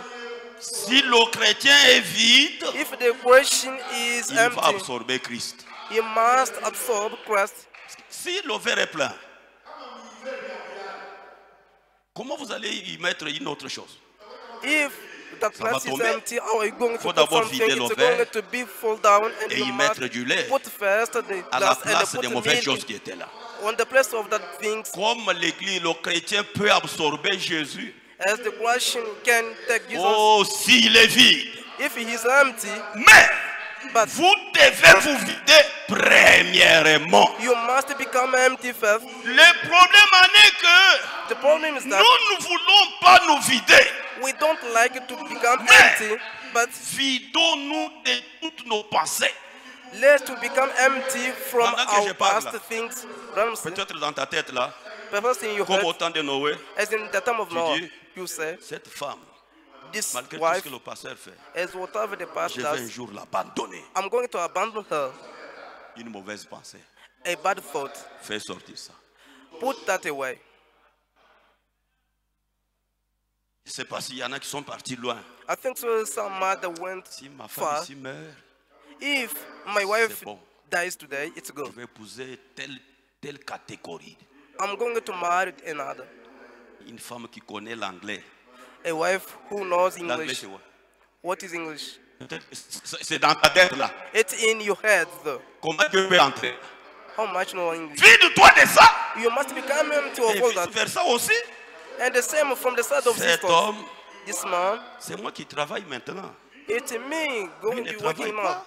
Si le chrétien est vide, If the Christian is il va empty, absorber Christ. he must absorb Christ. Si le verre est plein, comment vous allez y mettre une autre chose? If the Ça va glass is tomber. empty, how are you going Faut to put d'abord something? vider le It's verre going to be fall down and et you y must mettre du lait put first the à la glass place and des put mauvaises milk choses qui étaient là. on the place of that things. Comme l'église, le chrétien peut absorber Jésus. As the Christian can take Jesus, Oh, s'il est vide. if he is empty, Mais but vous devez vous vider premièrement. you must become empty first. Le problème en est que The problem is nous that ne voulons pas nous vider. we don't like to become Mais empty, but vidons-nous de toutes nos pensées. let's to become empty from Pendant que je our parle, past things. Brother, Peut-être dans ta tête là, perhaps in your comme head, au temps de Noé, as in the time of Noah, dis, you say, cette femme, this malgré tout ce wife, que le pasteur fait, as whatever the past je vais un does, jour l'abandonner. I'm going to abandon her. Une mauvaise pensée. A bad thought. Fais sortir ça. Put that away. Je ne sais pas s'il y en a qui sont partis loin. I think so. Some mother went Si ma femme far. ici meurt, If my wife C'est bon. dies today, it's je good. vais épouser telle catégorie. I'm going to marry another. Une femme qui connaît l'anglais. A wife who knows L'anglais, English. c'est quoi? What is English? C'est dans ta tête là. It's in your head, though. Comment tu peux entrer? How much know English? Vide-toi de ça. You must become empty of Et all vice that. versa aussi. And the same from the side of Cet sisters. homme, This man, c'est moi qui travaille maintenant. it's me going ne to working travaille now. pas.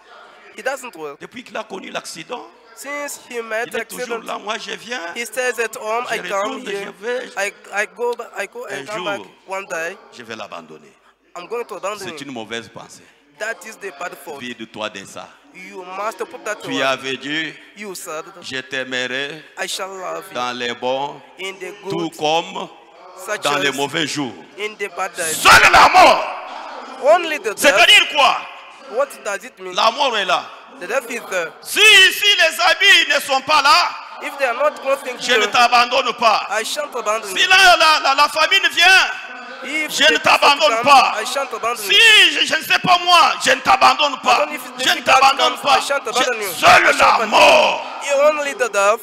He doesn't work. Depuis qu'il a connu l'accident, Since he met il est toujours accident, là. Moi, je viens. he stays at home. I Je come retourne, here. je vais. I go Un and come back jour. one day. Je vais l'abandonner. I'm going to abandon C'est him. une mauvaise pensée. That is the bad thought. Vide-toi de ça. You must put that Tu away. avais dit, You said, je t'aimerai I shall love you dans les bons, in the tout good, comme such dans les as mauvais jours. in the bad days. Seule la mort. Only the death. C'est-à-dire quoi? What does it mean? La mort est là. The death is there. Si ici les habits ne sont pas là, If they are not clothing je ne here, t'abandonne pas. I shan't abandon Si you. la famine vient, If je ne the t'abandonne difficult pas. comes, I shan't abandon Si you. je ne sais pas moi, je ne t'abandonne pas. Even if the Je ne difficult t'abandonne comes, pas. I shan't abandon you. Seule I shan't la abandon mort. you. Only the death.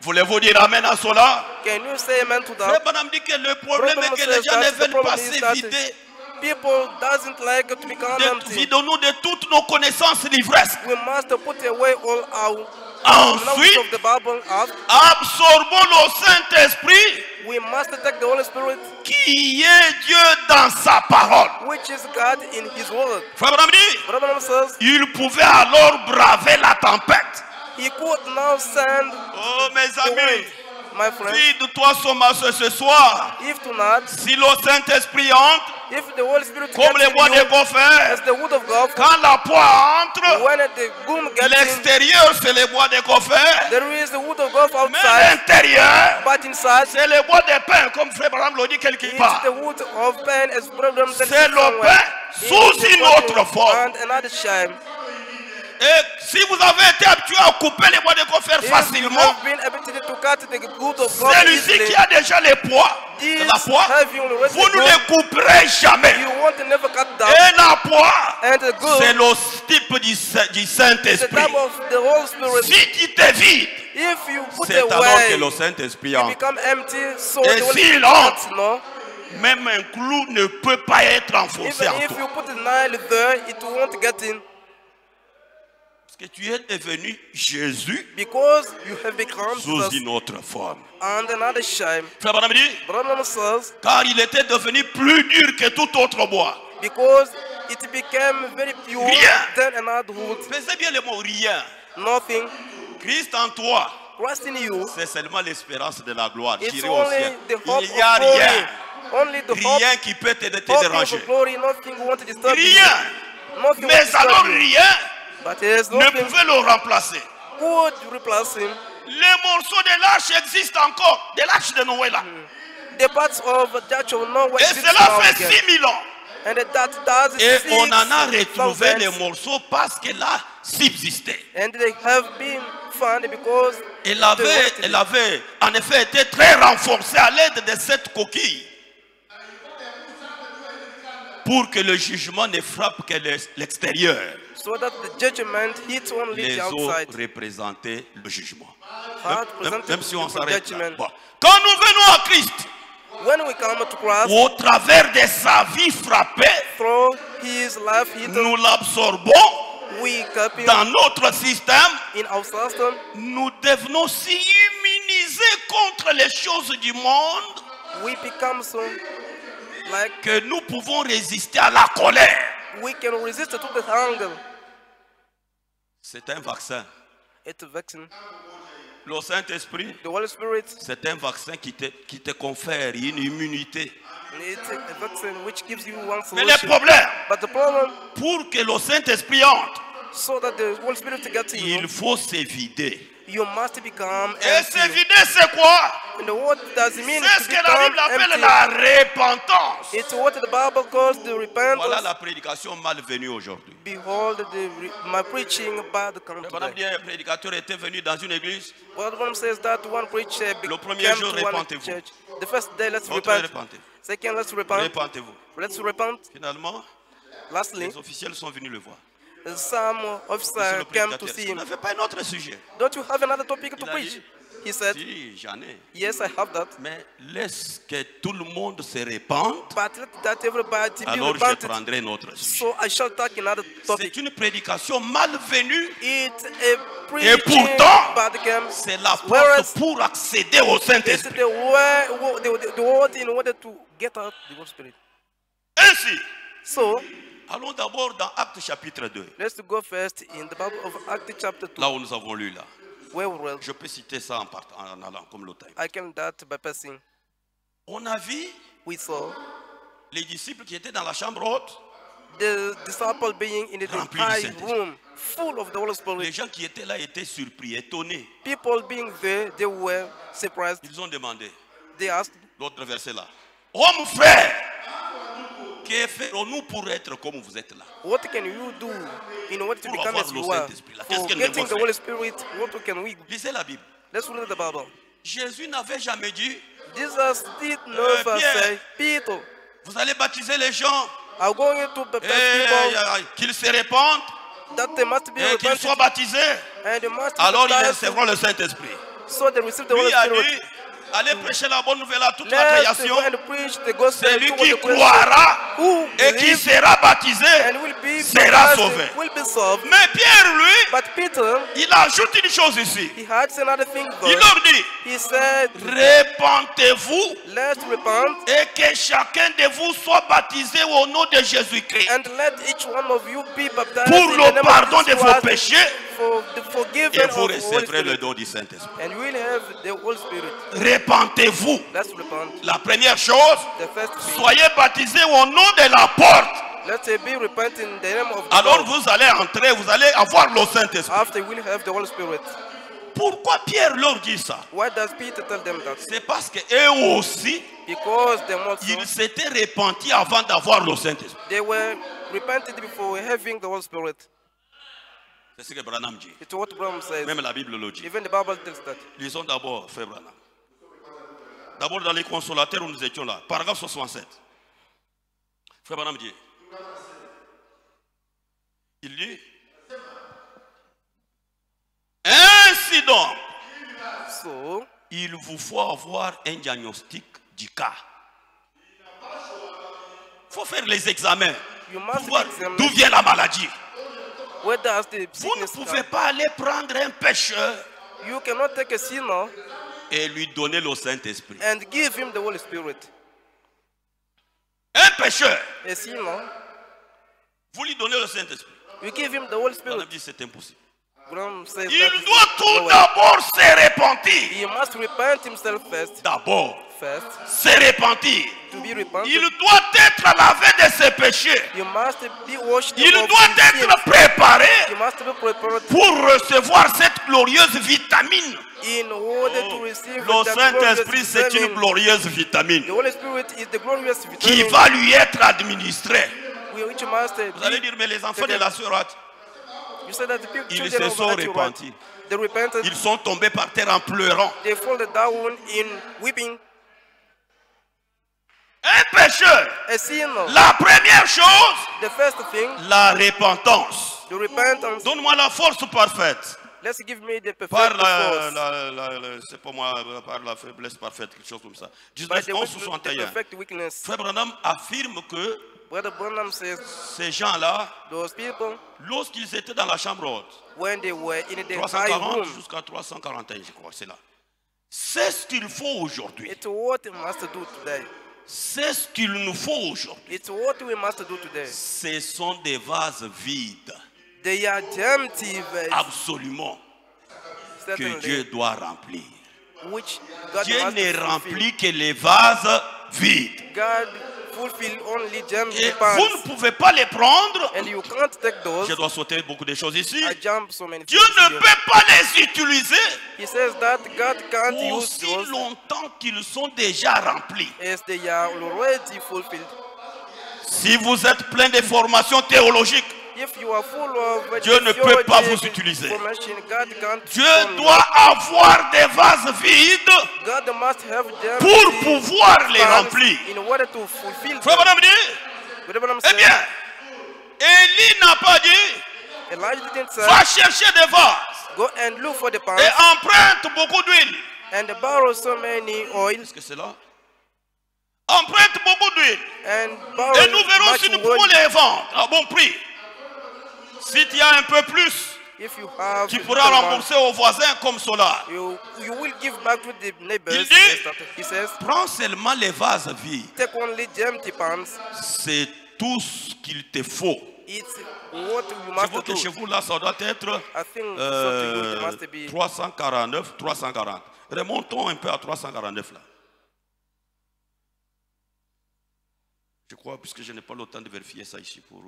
Voulez-vous dire amen à cela? Can you say amen to Frère that? Branham dit que le problème est Brother que les says gens ne that the veulent pas problem is that s'éviter. people doesn't like to become empty. Vidons-nous de toutes nos connaissances livresques. We must put away all our knowledge Ensuite, of the Bible out. absorbons le Saint-Esprit We must take the Holy Spirit, qui est Dieu dans sa parole. which is God in His Word. Frère Branham dit, Brother says il pouvait alors braver la tempête. He could now send Oh mes the wind. amis, My friend, vide-toi ce soir. if tonight, Si le Saint-Esprit entre, if the Holy Spirit comme les gets bois in de you, gopher, as the wood of God, quand la poix entre, when the boom gets in, l'extérieur c'est les bois de gopher, there is the wood of God mais outside, l'intérieur but inside, c'est les bois de pain, comme Frère Branham l'a dit quelque it's part. the wood of pain as Brother said C'est le somewhere. pain It's sous the une body autre forme. and another shame. Et si vous avez été habitué à couper les bois de gopher If you facilement, have been able to cut the wood of God celui-ci easily, qui a déjà les poids, this la poix, heavy on the rest vous of ne God, les couperez jamais. you want to never cut down. Et la poix, And the c'est good, le type du the Saint-Esprit. type of the Holy Spirit. Si tu te vides, If you put c'est alors away, que le Saint-Esprit you entre. become empty, so Et the Holy s'il Spirit entre, cuts, no? Même un clou ne peut pas être enfoncé Even en if toi. you put a nail there, it won't get in. Parce que tu es devenu Jésus Because you have become sous Jesus une autre forme. and another shame. Frère Branham dit, Brother says, car il était devenu plus dur que tout autre bois. because it became very pure Rien. than another wood. Pesez bien le mot rien. Nothing. Christ en toi, Christ in you. c'est seulement l'espérance de la gloire. It's J'irai au only ciel. the hope Il n'y a of glory. rien. Only the hope, Rien qui peut te hope déranger. of glory. Nothing won't disturb you. Rien. Nothing won't Mais disturb alors you. rien But there's ne nothing pouvait le remplacer. could replace him. Les morceaux de l'arche existent encore. De l'arche de Noé là. The parts of the church of Noah Et exist cela now fait again. 6000 ans. And that does Et on en a 6,000 retrouvé les years. morceaux parce que là subsistait. And they have been found because Elle they avait en effet été très renforcée à l'aide de cette coquille. Pour que le jugement ne frappe que l'extérieur. so that the judgment hits only Les the eaux outside. représentaient le jugement. Heart presented Même si on for s'arrête là. judgment. Bon. Quand nous venons à Christ, When we come to Christ, au travers de sa vie frappée, through his life hidden, nous l'absorbons we keep him dans notre système. in our system. Nous devenons si immunisés contre les choses du monde We become so like que nous pouvons résister à la colère. we can resist to the hunger. C'est un vaccin. It's a vaccine. Le Saint-Esprit, The Holy Spirit, c'est un vaccin qui te confère une immunité. it's a vaccine which gives you one Mais le solution. problème, But the problem, pour que le Saint-Esprit entre, so that the Holy Spirit gets in you, il faut se vider. you must become Et empty. se vider, c'est quoi? And what does it mean C'est to ce que la become Bible appelle empty? la repentance. It's what the Bible calls the repentance. Voilà la prédication malvenue aujourd'hui. Behold, my preaching bad come Madame today. dit, un prédicateur était venu dans une église. Well, the one says that one preacher Le premier came jour, to one repentez-vous. church. The first day, let's Votre repent. repentez. Second, let's repent. Repentez-vous. Let's repent. Finalement, Lastly, les officiels sont venus le voir. some Monsieur officer le came to prédicateur, see vous him. n'avez pas un autre sujet? Don't you have another topic to Il a preach? dit, He said, si, j'en ai. yes, I have that. Mais laisse que tout le monde se répande, But let that everybody be alors je repented. prendrai un autre sujet. So I shall take another topic. C'est une prédication malvenue. It's a preaching pourtant, bad game. C'est la porte Whereas pour accéder au it's Saint-Esprit. the way, the word in order to get out the Holy Spirit. Ainsi, So allons d'abord dans Actes chapitre 2. let's go first in the Bible of Acts chapter 2, Là où nous avons lu là. where we read. Je peux citer ça en allant comme l'autre. I can that by passing. On a vu We saw les disciples qui étaient dans la chambre haute, the disciple being in the Rempli du high Saint-Esprit. room, full of the Holy les Spirit. gens qui étaient là étaient surpris, étonnés. People being there, they were surprised. Ils ont demandé, They asked, l'autre verset là, homme frère, Que ferons-nous pour être comme vous êtes là? What can you do in order to Pour become avoir as le you are? Saint-Esprit là. Qu'est-ce For que nous getting devons the faire? Holy Spirit, what can we do? Lisez la Bible. Let's read the Bible. Jésus n'avait jamais dit, Jesus did never Pierre. say, Peter, vous allez baptiser les gens I'm going to baptize et people qu'ils se répandent that they must be et qu'ils repentant soient baptisés. and they must be Alors ils baptized recevront le Saint-Esprit. so they receive the Holy Lui a Spirit. dit, allez prêcher la bonne nouvelle à toute la Let's création. go and preach the gospel Celui to qui the creation. croira Who et qui believes sera baptisé and will be sera baptized sauvé. will be saved. Mais Pierre, lui, But Peter, il ajoute une chose ici. he had another thing Il though. leur dit, He said, répentez-vous let's repent et que chacun de vous soit baptisé au nom de Jésus-Christ and let each one of you be baptized pour in the le name pardon of de Jesus vos Christ péchés for the et forgiveness vous of the Holy recevrez le Spirit. don du Saint-Esprit. And you will have the Holy Spirit. Répentez-vous. Let's repent. La première chose, The first thing. soyez baptisés au nom de la porte. Let's be repent in the name of the Alors Lord. vous allez entrer, vous allez avoir le Saint-Esprit. After we'll have the Holy Spirit. Pourquoi Pierre leur dit ça? Why does Peter tell them that? C'est parce qu'eux aussi, Because them also, ils s'étaient repentis avant d'avoir le Saint-Esprit. they were repented before having the Holy Spirit. C'est ce que Branham dit. It's what Branham says. Même la Bible le dit. Even the Bible tells that. Lisons d'abord, frère Branham. D'abord dans les consolateurs où nous étions là. Paragraphe 67. Frère Branham dit. Il dit. Ainsi donc, So, il vous faut avoir un diagnostic du cas. Il faut faire les examens you pour must voir examine d'où vient la maladie. where does the Vous ne sickness pouvez come. pas aller prendre un pécheur You cannot take a sinner et lui donner le Saint-Esprit. and give him the Holy Spirit. Un pécheur, A sinner, vous lui donnez le Saint-Esprit. you give him the Holy On a Spirit. dit c'est impossible. Branham says Il that doit tout no way. d'abord se repentir. He must repent himself first. D'abord, First, se repentir. to be repented. Il doit être lavé de ses péchés. You must be washed Il of doit his sins. être préparé You must be prepared pour recevoir cette glorieuse vitamine. in order to receive Le the Saint-Esprit, glorious c'est une vitamin. glorieuse vitamine The Holy Spirit is the glorious qui vitamin va lui être administrée. which must Vous allez dire, mais les enfants de la sœur, You said that the people ils children se of sont Antioch, repentis. they repented, Ils sont tombés par terre en pleurant. they fall down in weeping. Un pécheur, A sinner, la première chose, the first thing, la repentance. the repentance. Donne-moi la force parfaite. Let's give me the perfect Par force. c'est pas moi, par la faiblesse parfaite, quelque chose comme ça. By 19, the 11, the 61. perfect weakness. Frère Branham affirme que Brother Branham says ces gens-là, those people, lorsqu'ils étaient dans la chambre haute, when they were in the high 340 room, jusqu'à 341, je crois, c'est là. C'est ce qu'il faut aujourd'hui. it's what we must do today. C'est ce qu'il nous faut aujourd'hui. It's what we must do today. Ce sont des vases vides, They are empty vessels, absolument, que certainly, Dieu doit remplir. which God Dieu must ne fulfill. remplit que les vases vides. God fulfill only empty Et pans, vous ne pouvez pas les prendre. and you can't take those. Je dois sauter beaucoup de choses ici. I jump so many Dieu things ne here. peut pas les utiliser He says that God can't use aussi those longtemps qu'ils sont déjà remplis. as they are already fulfilled. Si vous êtes plein de formations théologiques, If you are full of Dieu ne peut pas vous utiliser. information, God can't Dieu only. doit avoir des vases vides God must have them pour pouvoir les remplir. in order to fulfill Frère them. Branham dit, Brother Branham eh said, bien, Élie n'a pas dit, Elijah didn't say, va chercher des vases go and look for the pans et emprunte beaucoup d'huile. and borrow so many oils Est-ce que c'est là? Emprunte beaucoup d'huile. and borrow Et nous verrons much si nous oil. pouvons les vendre à bon prix. Si tu as un peu plus, If you have tu the pourras little rembourser aux voisins comme cela. one, you will give back to the neighbors. Il dit, He says, prends seulement les vases vides. take only the empty pans. C'est tout ce qu'il te faut. It's what you Je must vois que do. chez vous, là, ça doit être I think so to you, it must be 349, 340. Remontons un peu à 349 là. Je crois, puisque je n'ai pas le temps de vérifier ça ici pour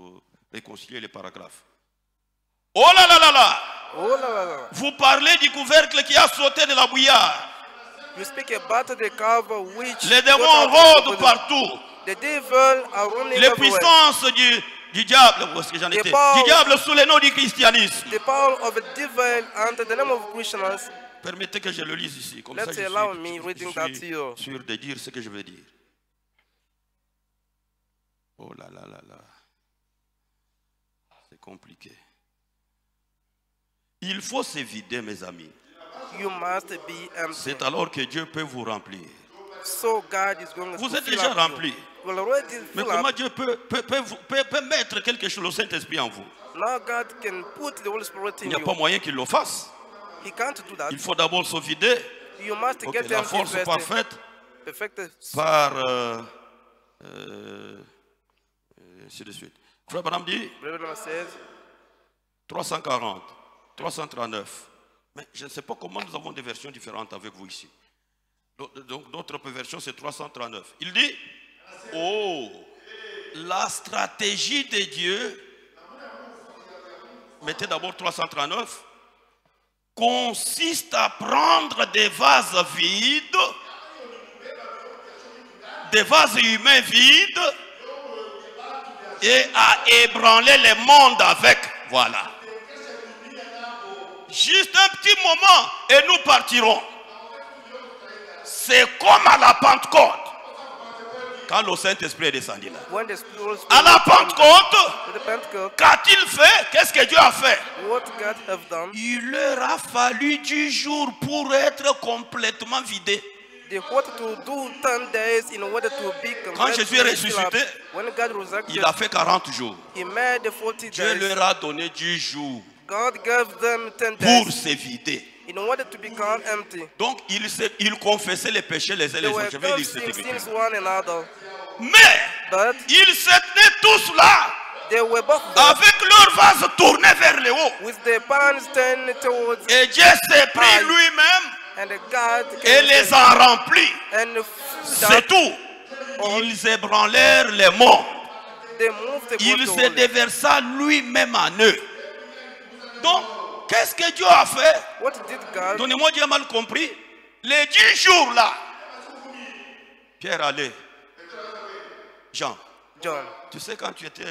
réconcilier les paragraphes. Oh là là là là! oh la la la. Vous parlez du couvercle qui a sauté de la bouillarde. You speak about the cover which Les démons got out rôdent of the- partout. The devil are running Les everywhere. puissances du diable, où est-ce que j'en étais? Du diable sous le nom du christianisme. The power of the devil under the name of Christians. Permettez que je le lise ici, comme ça Let's je allow suis me reading that to you. sûr de dire ce que je veux dire. Oh là là là là. C'est compliqué. Il faut se vider, mes amis. You must be empty. C'est alors que Dieu peut vous remplir. So God is going Vous to êtes fill déjà up rempli. you. Well, already Mais fill comment up. Dieu peut mettre quelque chose, le Saint-Esprit en vous? Now God can put the Holy Spirit Il in n'y a pas you. moyen qu'il le fasse. He can't do that. Il faut d'abord se vider. You must Ok, get la empty force first. parfaite Perfected. par... ainsi de suite. Frère Branham dit Reverend says, 340, 339. Mais je ne sais pas comment nous avons des versions différentes avec vous ici. Donc notre version c'est 339. Il dit, oh, la stratégie de Dieu, mettez d'abord 339, consiste à prendre des vases vides, des vases humains vides, et à ébranler le monde avec. Voilà. Juste un petit moment et nous partirons. C'est comme à la Pentecôte. Quand le Saint-Esprit est descendu là. when the Spirit À la Pentecôte, the Pentecost, qu'a-t-il fait? Qu'est-ce que Dieu a fait? what God have done, Il leur a fallu 10 jours pour être complètement vidés. they wanted to do 10 days in order to be Quand Jésus est ressuscité, when God resurrected, il a fait 40 jours. he made the 40 Dieu days. leur a donné 10 jours God gave them 10 pour days se vider. in order to become empty. Donc, ils confessaient les péchés les uns les They autres. were Je vais lire cette confessing écriture. sins one another, Mais, but ils se tenaient tous là, they were both there avec leur vase tourné vers le haut. with their palms turned towards, Et Dieu s'est pris lui-même and God et came les a remplis. and C'est tout. Ils ébranlèrent les mondes. they moved the Il boat se to déversa lui-même en eux. Donc, qu'est-ce que Dieu a fait? What did God? Donnez-moi, Dieu a mal compris. Les 10 jours là. Pierre, allez. Jean, John, tu sais quand tu étais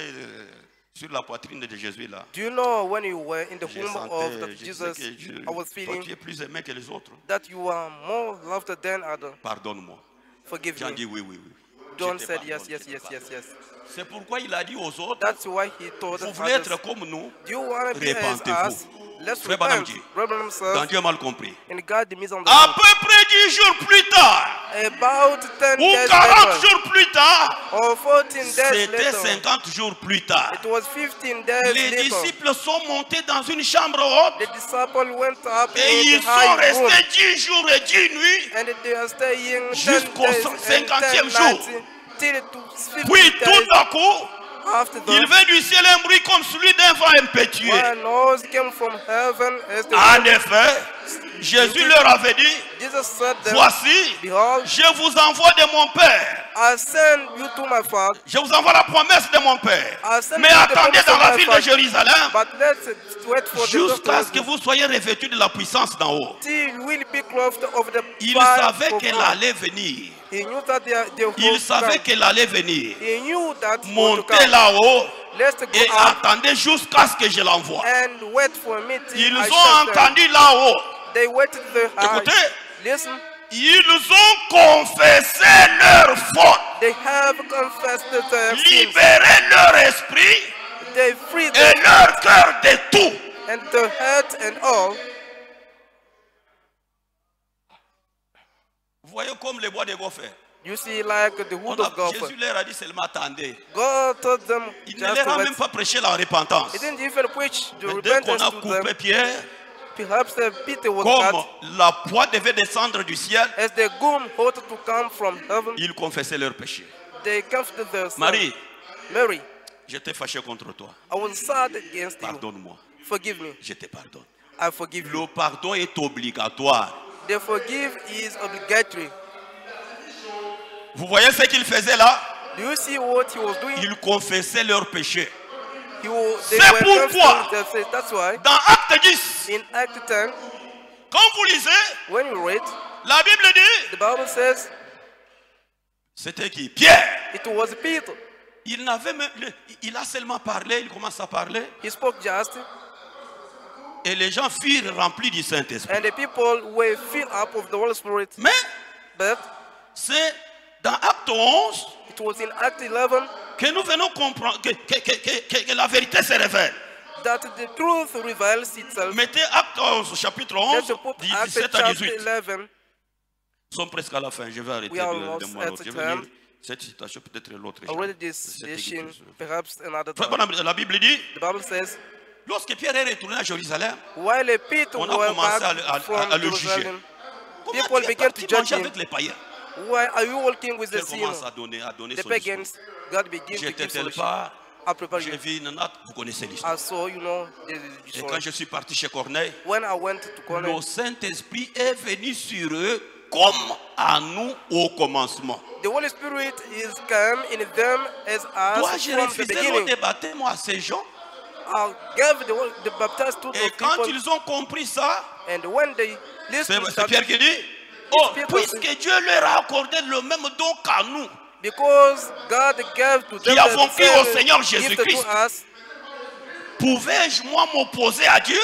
sur la poitrine de Jésus là. do you know when you were in the Je womb sentais, of je disais Jesus, que I was toi feeling tu es plus aimé que les autres. that you are more loved than others? Pardonne-moi. Forgive Jean me. dit oui, oui, oui. John Je te said pardonne, yes, je yes, te yes, pardonne. yes, yes. C'est pourquoi il a dit aux autres, That's why he told vous the voulez être fathers, comme nous, do you want to be as repentez-vous. us? Let's Frère Branham repent. dit, Reverend quand says, Dieu a mal compris. and God À misunderstood. peu près 10 jours plus tard, About 10 ou days 40 later, jours plus tard, or 14 days c'était later, 50 jours plus tard. it was 15 days Les later. disciples sont montés dans une chambre haute The disciples went up et in ils the sont high room, restés 10 jours et 10 nuits. and they are staying 10 Jusqu'au days and 50e 10 jour. nights till to 50 Puis tout days à coup, after il that. vint du ciel un bruit comme celui d'un vent impétueux. One noise came from heaven as the En effet, Jésus leur avait dit, Jesus said them, voici, behold, je vous envoie de mon Père. I send you to my Father, Je vous envoie la promesse de mon Père. I send Mais you the attendez promise dans of la my ville de Father. Jérusalem But let's wait for the jusqu'à ce que doctor vous soyez revêtus de la puissance d'en haut. till will be clothed of the Il fire savait of qu'elle God. allait venir. He knew that they Il would savait come. qu'elle allait venir. He knew that he would Montez come. là-haut Let's go et up attendez jusqu'à ce que je l'envoie. and wait for me till Ils I ont send them. entendu là-haut. They waited the high. Écoutez, Listen, ils ont confessé leur faute, they have confessed their sins. libéré leur esprit They freed et them leur cœur de tout. and the head and all. Vous voyez comme les bois de Gopher. You see, like the wood of God. Jésus leur a dit seulement attendez. God told them Il ne just leur to a wait. même pas prêché la repentance. He didn't even preach the Mais dès qu'on repentance a to coupé them. Pierre, Perhaps Peter was comme cut. la poix devait descendre du ciel, As the gloom ought to come from heaven, ils confessaient leurs péchés. they confessed their sins. Marie, Mary, j'étais fâché contre toi. I was sad against you. Pardonne-moi. Forgive me. Je te pardonne. I forgive you. Le pardon est obligatoire. The forgive is obligatory. Vous voyez ce qu'il faisait là? Do you see what he was doing? Ils confessaient leurs péchés. They C'est were pourquoi- confessing their sins. That's why Dans Acte 10, in Act 10, quand vous lisez, when you read, la Bible dit, the Bible says C'était qui? Pierre. It was Peter. Il a seulement parlé, il commence à parler. He spoke just, Et les gens furent remplis du Saint-Esprit. and the people were filled up of the Holy Spirit. Mais But c'est dans Acte 11 it was in Act 11 que nous venons comprendre que la vérité se révèle. that the truth reveals itself. Mettez Acte 11, chapitre 11, Let's put Acts 17 à chapter 18. 11. Nous sommes presque à la fin. Je vais arrêter We are de almost moi. at Je the vais lire time. cette citation, peut-être l'autre. I read this edition, perhaps another Frère time. Branham, la Bible dit, The Bible says, lorsque Pierre est retourné à Jérusalem, while Peter on a were commencé back from à le juger. Jerusalem, Comment people tu es began parti to judge manger him. avec les païens? Why are you walking with the Pierre commence sinner? à donner The son discours. pagans, God began to J'étais give tel solution. part, I prepare j'ai you. vu une natte, vous connaissez l'histoire. I saw, the Et quand story. je suis parti chez Corneille, When I went to le Cornell, Saint-Esprit est venu sur eux comme à nous au commencement. the Holy Spirit is come in them as us Dois-je from the refuser l'eau beginning. des baptêmes à ces gens? I gave the baptized to Et the quand people, ils ont compris ça, and when they listened to c'est that, Pierre qui dit, oh, people- puisque Dieu leur a accordé le même don qu'à nous, because God gave to Qui them avons cru au same Seigneur gift Jésus-Christ. to us, pouvais-je moi m'opposer à Dieu?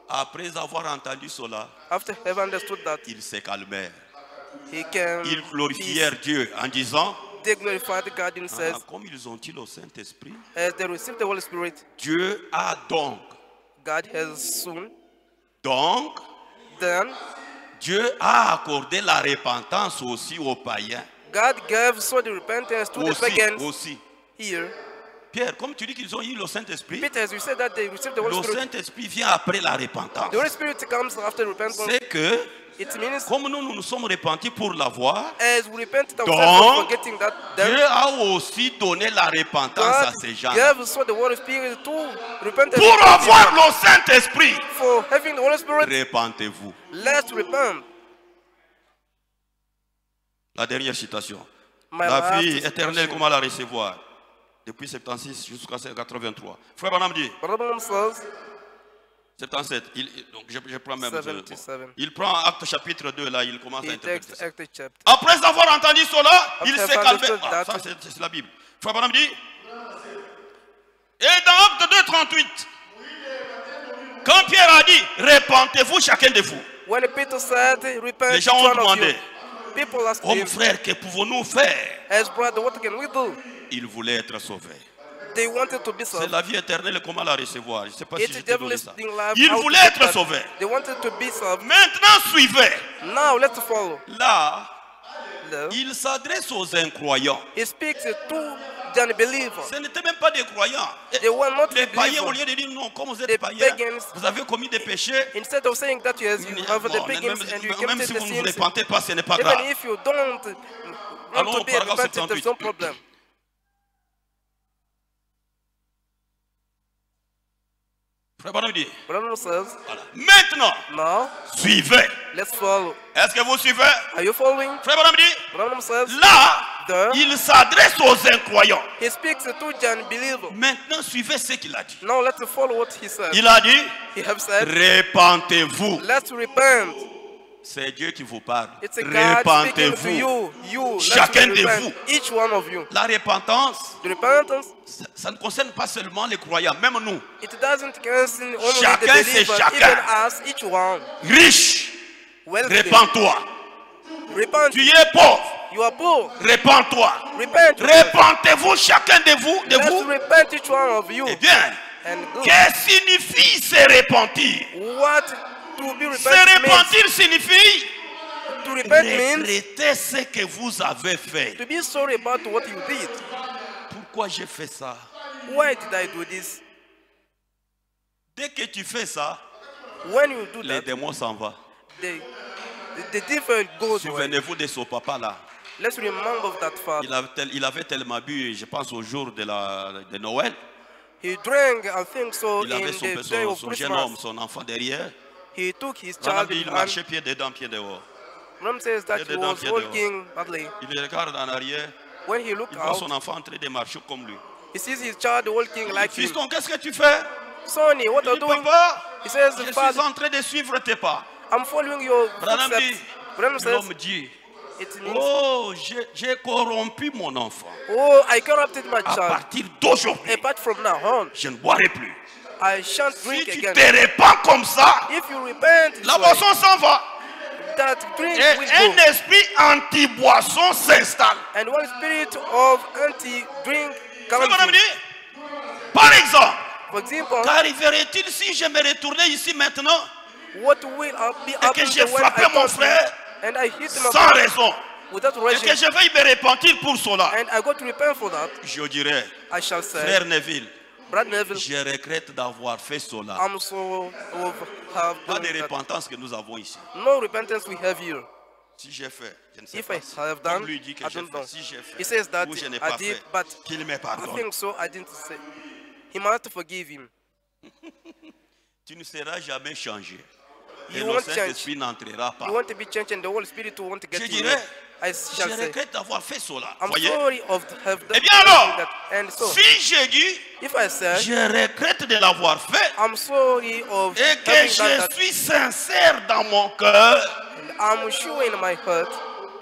Après avoir entendu cela, after having understood that, ils se calmèrent. he came, Ils glorifièrent Dieu en disant, they glorified God and ah, says, comme ils ont-ils au Saint-Esprit, as they received the Holy Spirit, Dieu a donc, God has soon, then Dieu a accordé la repentance aussi aux païens. God gave so the repentance to the pagans Aussi. here. Pierre, comme tu dis qu'ils ont eu le Saint-Esprit, Peter, as you said that they received the Holy le Spirit, Saint-Esprit vient après la repentance. the Holy Spirit comes after repentance. C'est que, It means comme nous sommes repentis pour l'avoir, as we repent Donc, ourselves for forgetting that, Dieu then a aussi donné la repentance à God ces gens. gave so the Holy Spirit to repentance. Pour avoir le Saint-Esprit, For having the Holy Spirit, repentez-vous. let's repent. La dernière citation. My La last vie éternelle, citation. comment la recevoir? Depuis 76 jusqu'à 83. Frère Branham dit, Brother Branham says, 77. Donc je prends même. 77. Il prend Acte chapitre 2, là, il commence à He interpréter takes ça. Acts chapter. Après avoir entendu cela, il After s'est having calmé. understood Ah, that- ça, c'est la Bible. Frère Branham dit, et dans Acte 2, 38, quand Pierre a dit, répentez-vous chacun de vous. When Peter said, repent, Les each gens ont one of you, demandé, people asked oh him, frère, que pouvons-nous faire? as brother, what can we do? Il voulait être sauvé. They wanted to be C'est saved. la vie éternelle, comment la recevoir? Je ne sais pas si je It's t'ai donné ça. everlasting life. Il how to voulait get être that. sauvé. They wanted to be saved. Maintenant, suivez. Now let's follow. Là, Now, il s'adresse aux incroyants. he speaks to the unbelievers. Ce n'étaient même pas des croyants. They were not Les païens, au believers. lieu de dire non, comme vous êtes The païens, pagans- vous avez commis des péchés. Instead of saying that yes, you have the Bon, pagans and you même committed si the vous ne vous sins, répentez pas, ce n'est pas even grave. if you don't Allons want au to be paragraphe repentant, there's 78. no problem. Frère Branham dit, Branham says, voilà. Maintenant, now suivez. let's follow. Est-ce que vous suivez? Are you following? Frère Branham dit, Branham says, là, There. il s'adresse aux incroyants. he speaks to the unbelievers. Maintenant, suivez ce qu'il a dit. Now let's follow what he said. Il a dit, He have said, répentez-vous. let's repent. C'est Dieu qui vous parle. It's a God speaking to Répentez-vous. you. Let's Chacun de repent. vous. Each one of you. La repentance, The repentance, ça ne concerne pas seulement les croyants, même nous. it doesn't concern only Chacun, the c'est believers, chacun. even us, each one. Riche, Wealthy. répands-toi. Repent. Tu es pauvre, You are poor. répands-toi. Repent. Répentez-vous chacun de vous, Let's repent each one of you. Eh bien, And good. que signifie se repentir? What to be Se repent means? repentir signifie To repent means regretter ce que vous avez fait. to be sorry about what you did. Pourquoi j'ai fait ça? Why did I do this? Dès que tu fais ça, When you do les that, démons s'en vont. the different goes away. Souvenez-vous de son papa là. Let's remember that father. Il avait tellement bu, je pense au jour de Noël. He drank, I think so, Il in avait the day of son jeune homme, Christmas. son enfant derrière. He took his Branham child dit, il and marchait pied dedans, pied dehors. Ram says that Pied he dedans, was pied dehors. walking badly. Il regarde en arrière, When he looked il voit out, son enfant en train de marcher comme lui. he sees his child walking like him. Fiston, qu'est-ce que tu fais? Sonny, what Il are dit, you doing? papa, He says, je suis Father, en train de suivre tes pas. I'm following your Branham dit, footsteps. Branham says, l'homme dit, It means, oh, j'ai corrompu mon enfant. oh, I corrupted my À child. partir d'aujourd'hui, Apart from now on, je ne boirai plus. I shan't Si drink tu again. te répands comme ça, If you repent, this la way, boisson s'en va. that drink Et will un go. esprit anti-boisson s'installe. And one spirit of anti-drink Vous comes comprenez? in. Par exemple, For example, qu'arriverait-il si je me retournais ici maintenant what will be et que happening j'ai when frappé I mon touch frère him and I hit my sans brother raison without et rushing, que je veuille me repentir pour cela? and I go to repent for that? Je dirais, I shall say, frère Neville, Brother Neville, je regrette d'avoir fait cela. I'm so of have Pas done de that. repentance que nous avons ici. No repentance we have here. Si j'ai fait, je ne sais If pas. I have Comme done, lui dit que I j'ai don't fait. know. Si j'ai fait, He says that ou je n'ai I pas did, fait, but qu'il me I pardonne. think so. I didn't say. He must forgive him. Tu ne seras jamais changé. Et You le won't Saint-Esprit n'entrera pas. You want to be changed, and the Holy Spirit will want to get Je to you. dirais, I je shall say, regrette d'avoir fait cela. I'm Voyez? sorry of have done Eh bien alors, that. And so, si j'ai dit, if I say, je regrette de l'avoir fait I'm sorry of et que having done je that, suis sincère dans mon cœur, and I'm sure in my heart,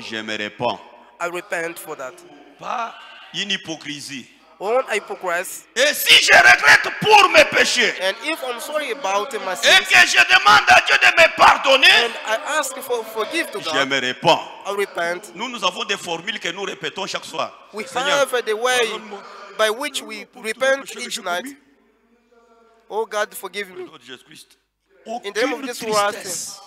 je me répands. I repent for that. Pas une hypocrisie. Won't I progress? Et si je regrette pour mes péchés And if I'm sorry about my et sins, que je demande à Dieu de me pardonner, and I ask for forgive to je God, me répands. I repent. Nous avons des formules que nous répétons chaque soir. We Seigneur, have the way pardonne-moi by which we pour tous repent les péchés que each j'ai night. commis. Oh God, forgive Au me. nom de Jésus-Christ. In the name of Aucune Jesus Christ. tristesse.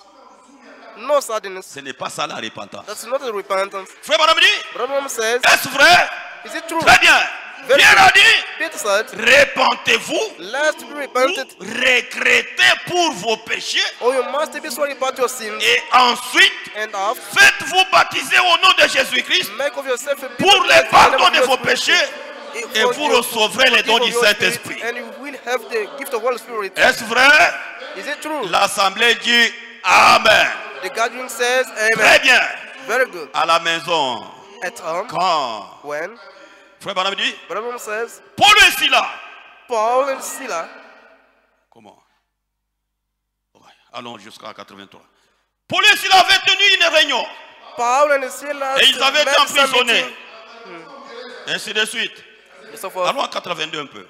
No sadness. Ce n'est pas ça la repentance. That's not a repentance. Frère Madame dit, Brother says, est-ce vrai? is it true? Très bien. Very Bien good. a dit, Peter said, repentez-vous let's be ou repented, regrettez pour vos péchés or you must be sorry about your sins, et ensuite and after, faites-vous baptiser au nom de Jésus-Christ make of yourself a pour people le pardon de of vos your péchés spirit, et for vous you recevrez les dons forgive du of your Saint-Esprit. spirit, and you will have the gift of Holy Spirit. Est-ce vrai? Is it true? L'assemblée dit Amen. The gathering says, Très amen. bien. Very good. À la maison, At home, quand when Frère Barnabé dit, Brother says, Paul et Silas. Paul and Silas, Comment? Ouais, allons jusqu'à 83. Paul et Silas avaient tenu une réunion Paul and Silas, et ils avaient été met some emprisonnés. meeting. Ainsi de suite. And so forth. Allons à 82 un peu.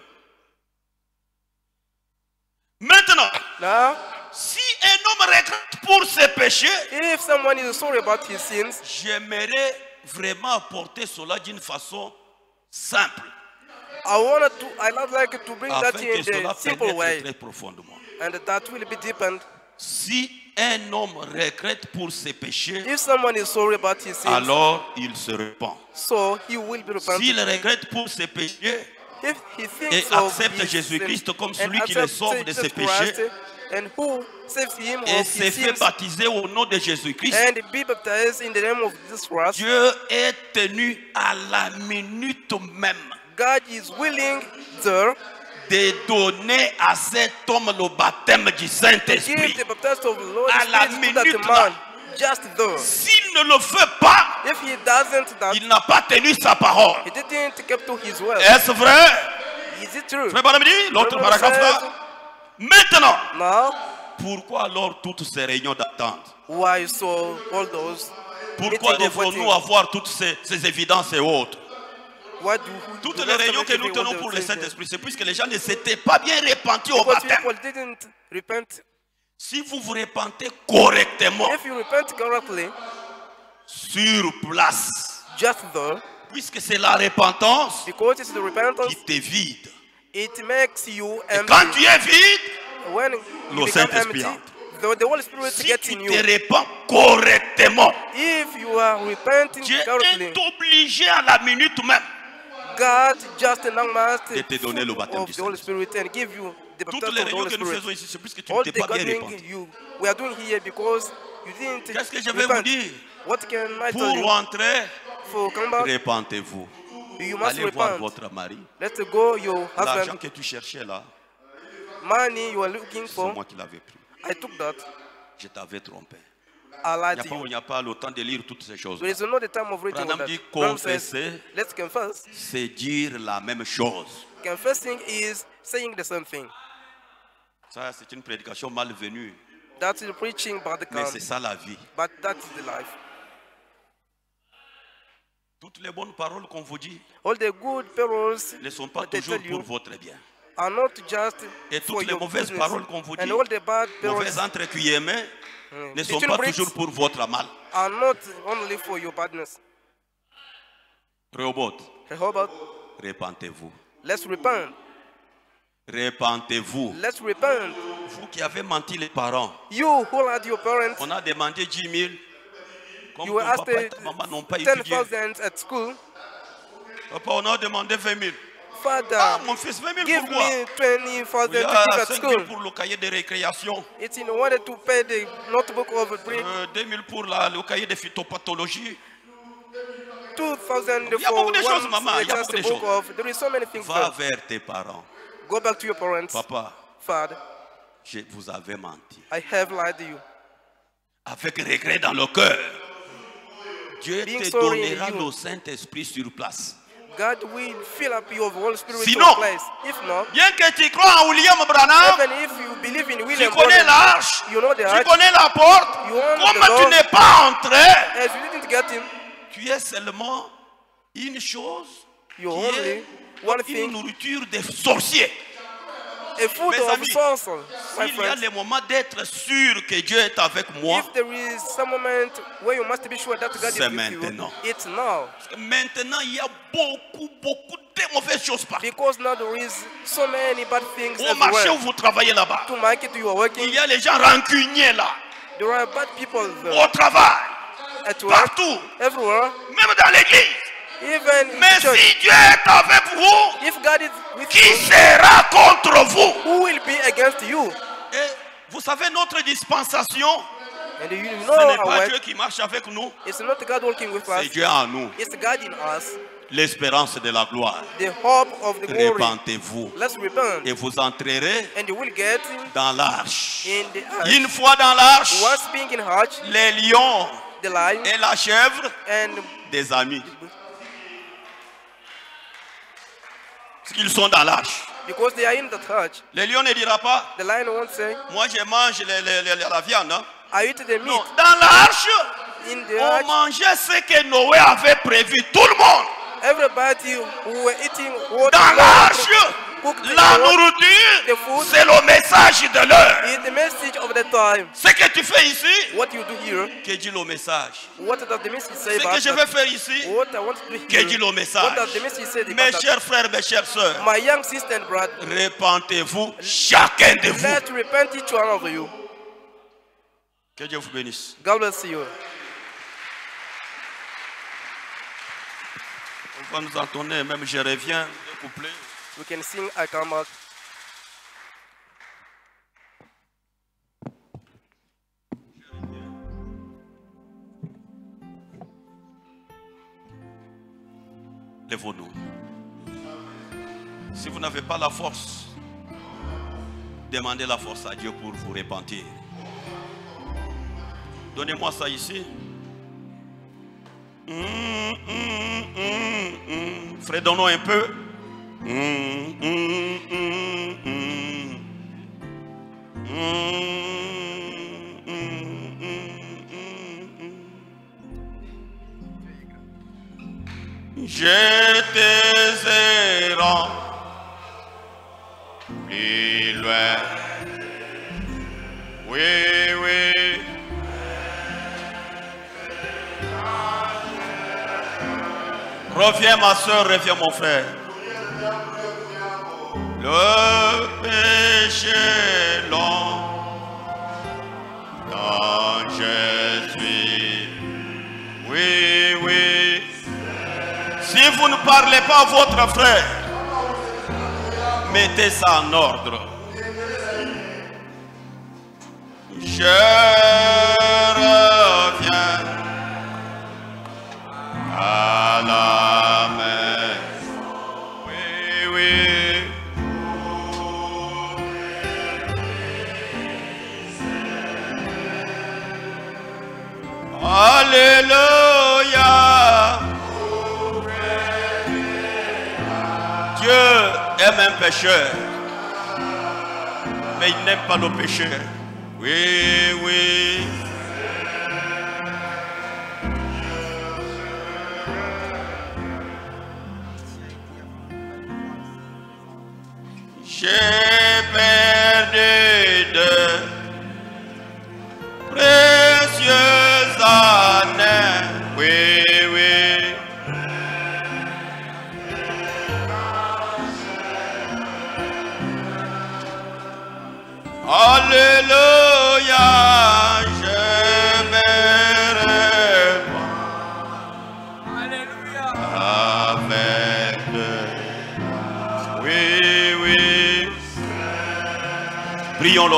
Maintenant, Now, si un homme regrette pour ses péchés, if someone is sorry about his sins, j'aimerais vraiment apporter cela d'une façon simple, I would like to bring that afin in que cela the simple pénètre way, très profondément. and that will be deepened. Si un homme regrette pour ses péchés, If someone is sorry about his sins, alors il se repent. so he will be S'il repentant. regrette pour ses péchés If he et thinks of accepte his Jésus-Christ sins comme and celui qui le accepts sauve de Jesus ses Christ, péchés and who saves him et of s'est his fait sins, baptiser au nom de Jésus-Christ, and be baptized in the name of Jesus Christ, Dieu est tenu à la minute même God is willing there de donner à cet homme le baptême du to Saint-Esprit. give the baptism of the Lord À la Spirit to minute that man, just there. S'il ne le fait pas, If he doesn't that, il n'a pas tenu sa parole. he didn't keep to his word. Est-ce vrai? Is it true? Frère Barnabé dit, l'autre Brother paragraphe là. says, Maintenant, now, pourquoi alors toutes ces réunions d'attente? why so all those Pourquoi meeting of devons-nous waiting? avoir toutes ces évidences et autres? What do Toutes do les not réunions que celebrate nous what tenons they pour were le saying? Saint-Esprit, c'est puisque les gens ne s'étaient pas bien repentis au Because baptême. people didn't repent. Si vous vous repentez correctement, If you repent correctly, sur place, just there, puisque c'est la repentance because it's the repentance, qui te vide. it makes you Et quand tu empty. es vide, When le you become Saint-Esprit empty, entre. the Holy Spirit Si gets tu in te you. repens correctement, If you are repenting Dieu correctly, est obligé à la minute même. God just now must De te donner le baptême of du the Holy Spirit and give you the Toutes baptism les of the réunions Holy que nous Spirit. faisons ici, c'est puisque tu ne All t'es the pas bien gathering repenti. we are doing here because you didn't Qu'est-ce que je vais vous repent. dire? What can I tell Pour you? rentrer, For come back, repentez-vous. you must Allez voir repent. votre mari. Let's go, your L'argent husband, que tu cherchais là, money you are looking c'est for. moi qui l'avais pris. I took that. Je t'avais trompé. I lied Il to you. n'y a pas le temps de lire toutes ces choses. There is not the time of reading all Branham that. dit Branham says, confesser, let's confess. c'est dire la même chose. Confessing is saying the same thing. Ça, c'est une prédication malvenue. That's the preaching about the Mais calm, c'est ça la vie. but that is the life. Toutes les bonnes paroles qu'on vous dit all the good paroles ne sont pas that they toujours tell pour you votre bien. are not just Et for toutes les your mauvaises business. paroles qu'on vous dit, And all the bad mauvaises paroles entre guillemets, ne sont between pas bricks toujours pour votre mal. are not only for your badness. Rehoboth, Rehoboth, repentez-vous. let's repent. Repentez-vous. Let's repent. Vous qui avez menti les parents, You who lied to your parents, on a demandé 10 000. Comme you ton were asked papa et ta maman n'ont pas étudié. 10,000 at school. Papa, on a demandé 20 000. Father, Ah, mon fils, 20 000 give pourquoi? me 20,000 Il y to a give at 5 000 school. pour le cahier de récréation. It's in order to pay the notebook of brick. 2 000 pour le cahier de phytopathologie. 2,000 Il y a for beaucoup de choses, one maman. Il y a beaucoup de book choses. of. There is so many things Va there. vers tes parents. Go back to your parents. Papa, Father, je vous avais menti. I have lied to you. Avec regret dans le cœur. Dieu Being te sorry in donnera you. le Saint-Esprit sur place. God will fill up your Holy Spirit Sinon, to place. If not, bien que tu crois en William Branham, even if you believe in tu William connais Branham, l'arche, you know the tu arch, connais la porte, you own comme the tu door. n'es pas entré, as you didn't get him, tu es seulement une chose you qui only est one une thing, nourriture des sorciers. a food Mes of amis, sorcery, my S'il y a friends. les moments d'être sûr que Dieu est avec moi, If there is some moment where you must be sure that God is c'est with maintenant. you, it's now. parce que maintenant il y a beaucoup de mauvaises choses partout. Because now there is so many bad things Au marché où everywhere. vous travaillez là-bas, To market you are il working, y a les gens rancuniers là, there are bad people there. au travail, At work, partout, everywhere, même dans l'église. even in Mais church. si Dieu est avec vous, If God is with qui you, sera contre vous? who will be against you? Et vous savez, notre dispensation, And you ce know n'est our pas work. Dieu qui marche avec nous, It's not God working with c'est us. Dieu en nous. It's God in us. L'espérance de la gloire. The hope of the glory. Repentez-vous Let's repent. et vous entrerez And you will get dans l'arche. in the ark. Une fois dans l'arche, Once being in arch, les lions the lion et la chèvre, and des amis. Parce qu'ils sont dans l'arche. because they are in the arch, Les lions ne dira pas, the lion won't say, moi je mange la viande. Hein? I eat the meat. Non, dans l'arche, In the on arch, mangeait ce que Noé avait prévu. Tout le monde. everybody who were eating what Dans God l'arche, cooked in la the world nourriture, the food. c'est le message de l'heure. is the message of the time. Ce que tu fais ici, What you do here, que dit le message. what does the message say Ce que about je that? vais faire ici, What I want to do que dit here, le what message. does the message say Mes about that? chers frères, mes chères sœurs, My young sister and brother, repentez-vous, chacun de vous. let's repent each one of you. Que Dieu vous bénisse. God bless you. On va nous entonner, même je reviens, deux couplets. We can sing I Come Back. Lèvons-nous. Si vous n'avez pas la force, demandez la force à Dieu pour vous repentir. Donnez-moi ça ici. Fredonnons un peu. Je te rends plus loin. Oui, oui. Reviens ma soeur, reviens mon frère. Le péché long dont je suis. Oui, oui. Si vous ne parlez pas à votre frère, mettez ça en ordre. Je reviens à la main. Oui, oui. Alléluia. Dieu aime un pécheur, mais il n'aime pas le pécheur. Oui, oui.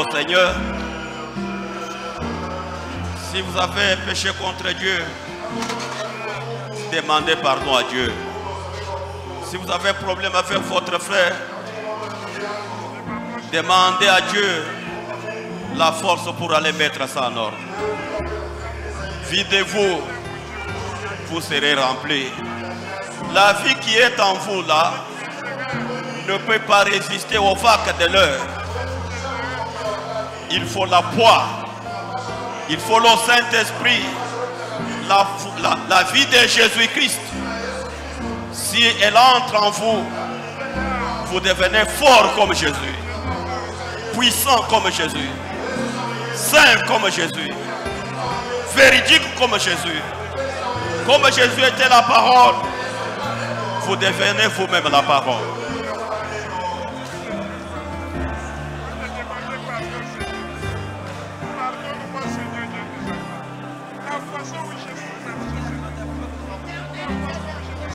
au Seigneur. Si vous avez péché contre Dieu, demandez pardon à Dieu. Si vous avez un problème avec votre frère, demandez à Dieu la force pour aller mettre ça en ordre. Videz-vous, vous serez remplis. La vie qui est en vous là ne peut pas résister au vagues de l'heure. Il faut la foi, il faut le Saint-Esprit, la vie de Jésus-Christ. Si elle entre en vous, vous devenez fort comme Jésus, puissant comme Jésus, saint comme Jésus, véridique comme Jésus. Comme Jésus était la parole, vous devenez vous-même la parole.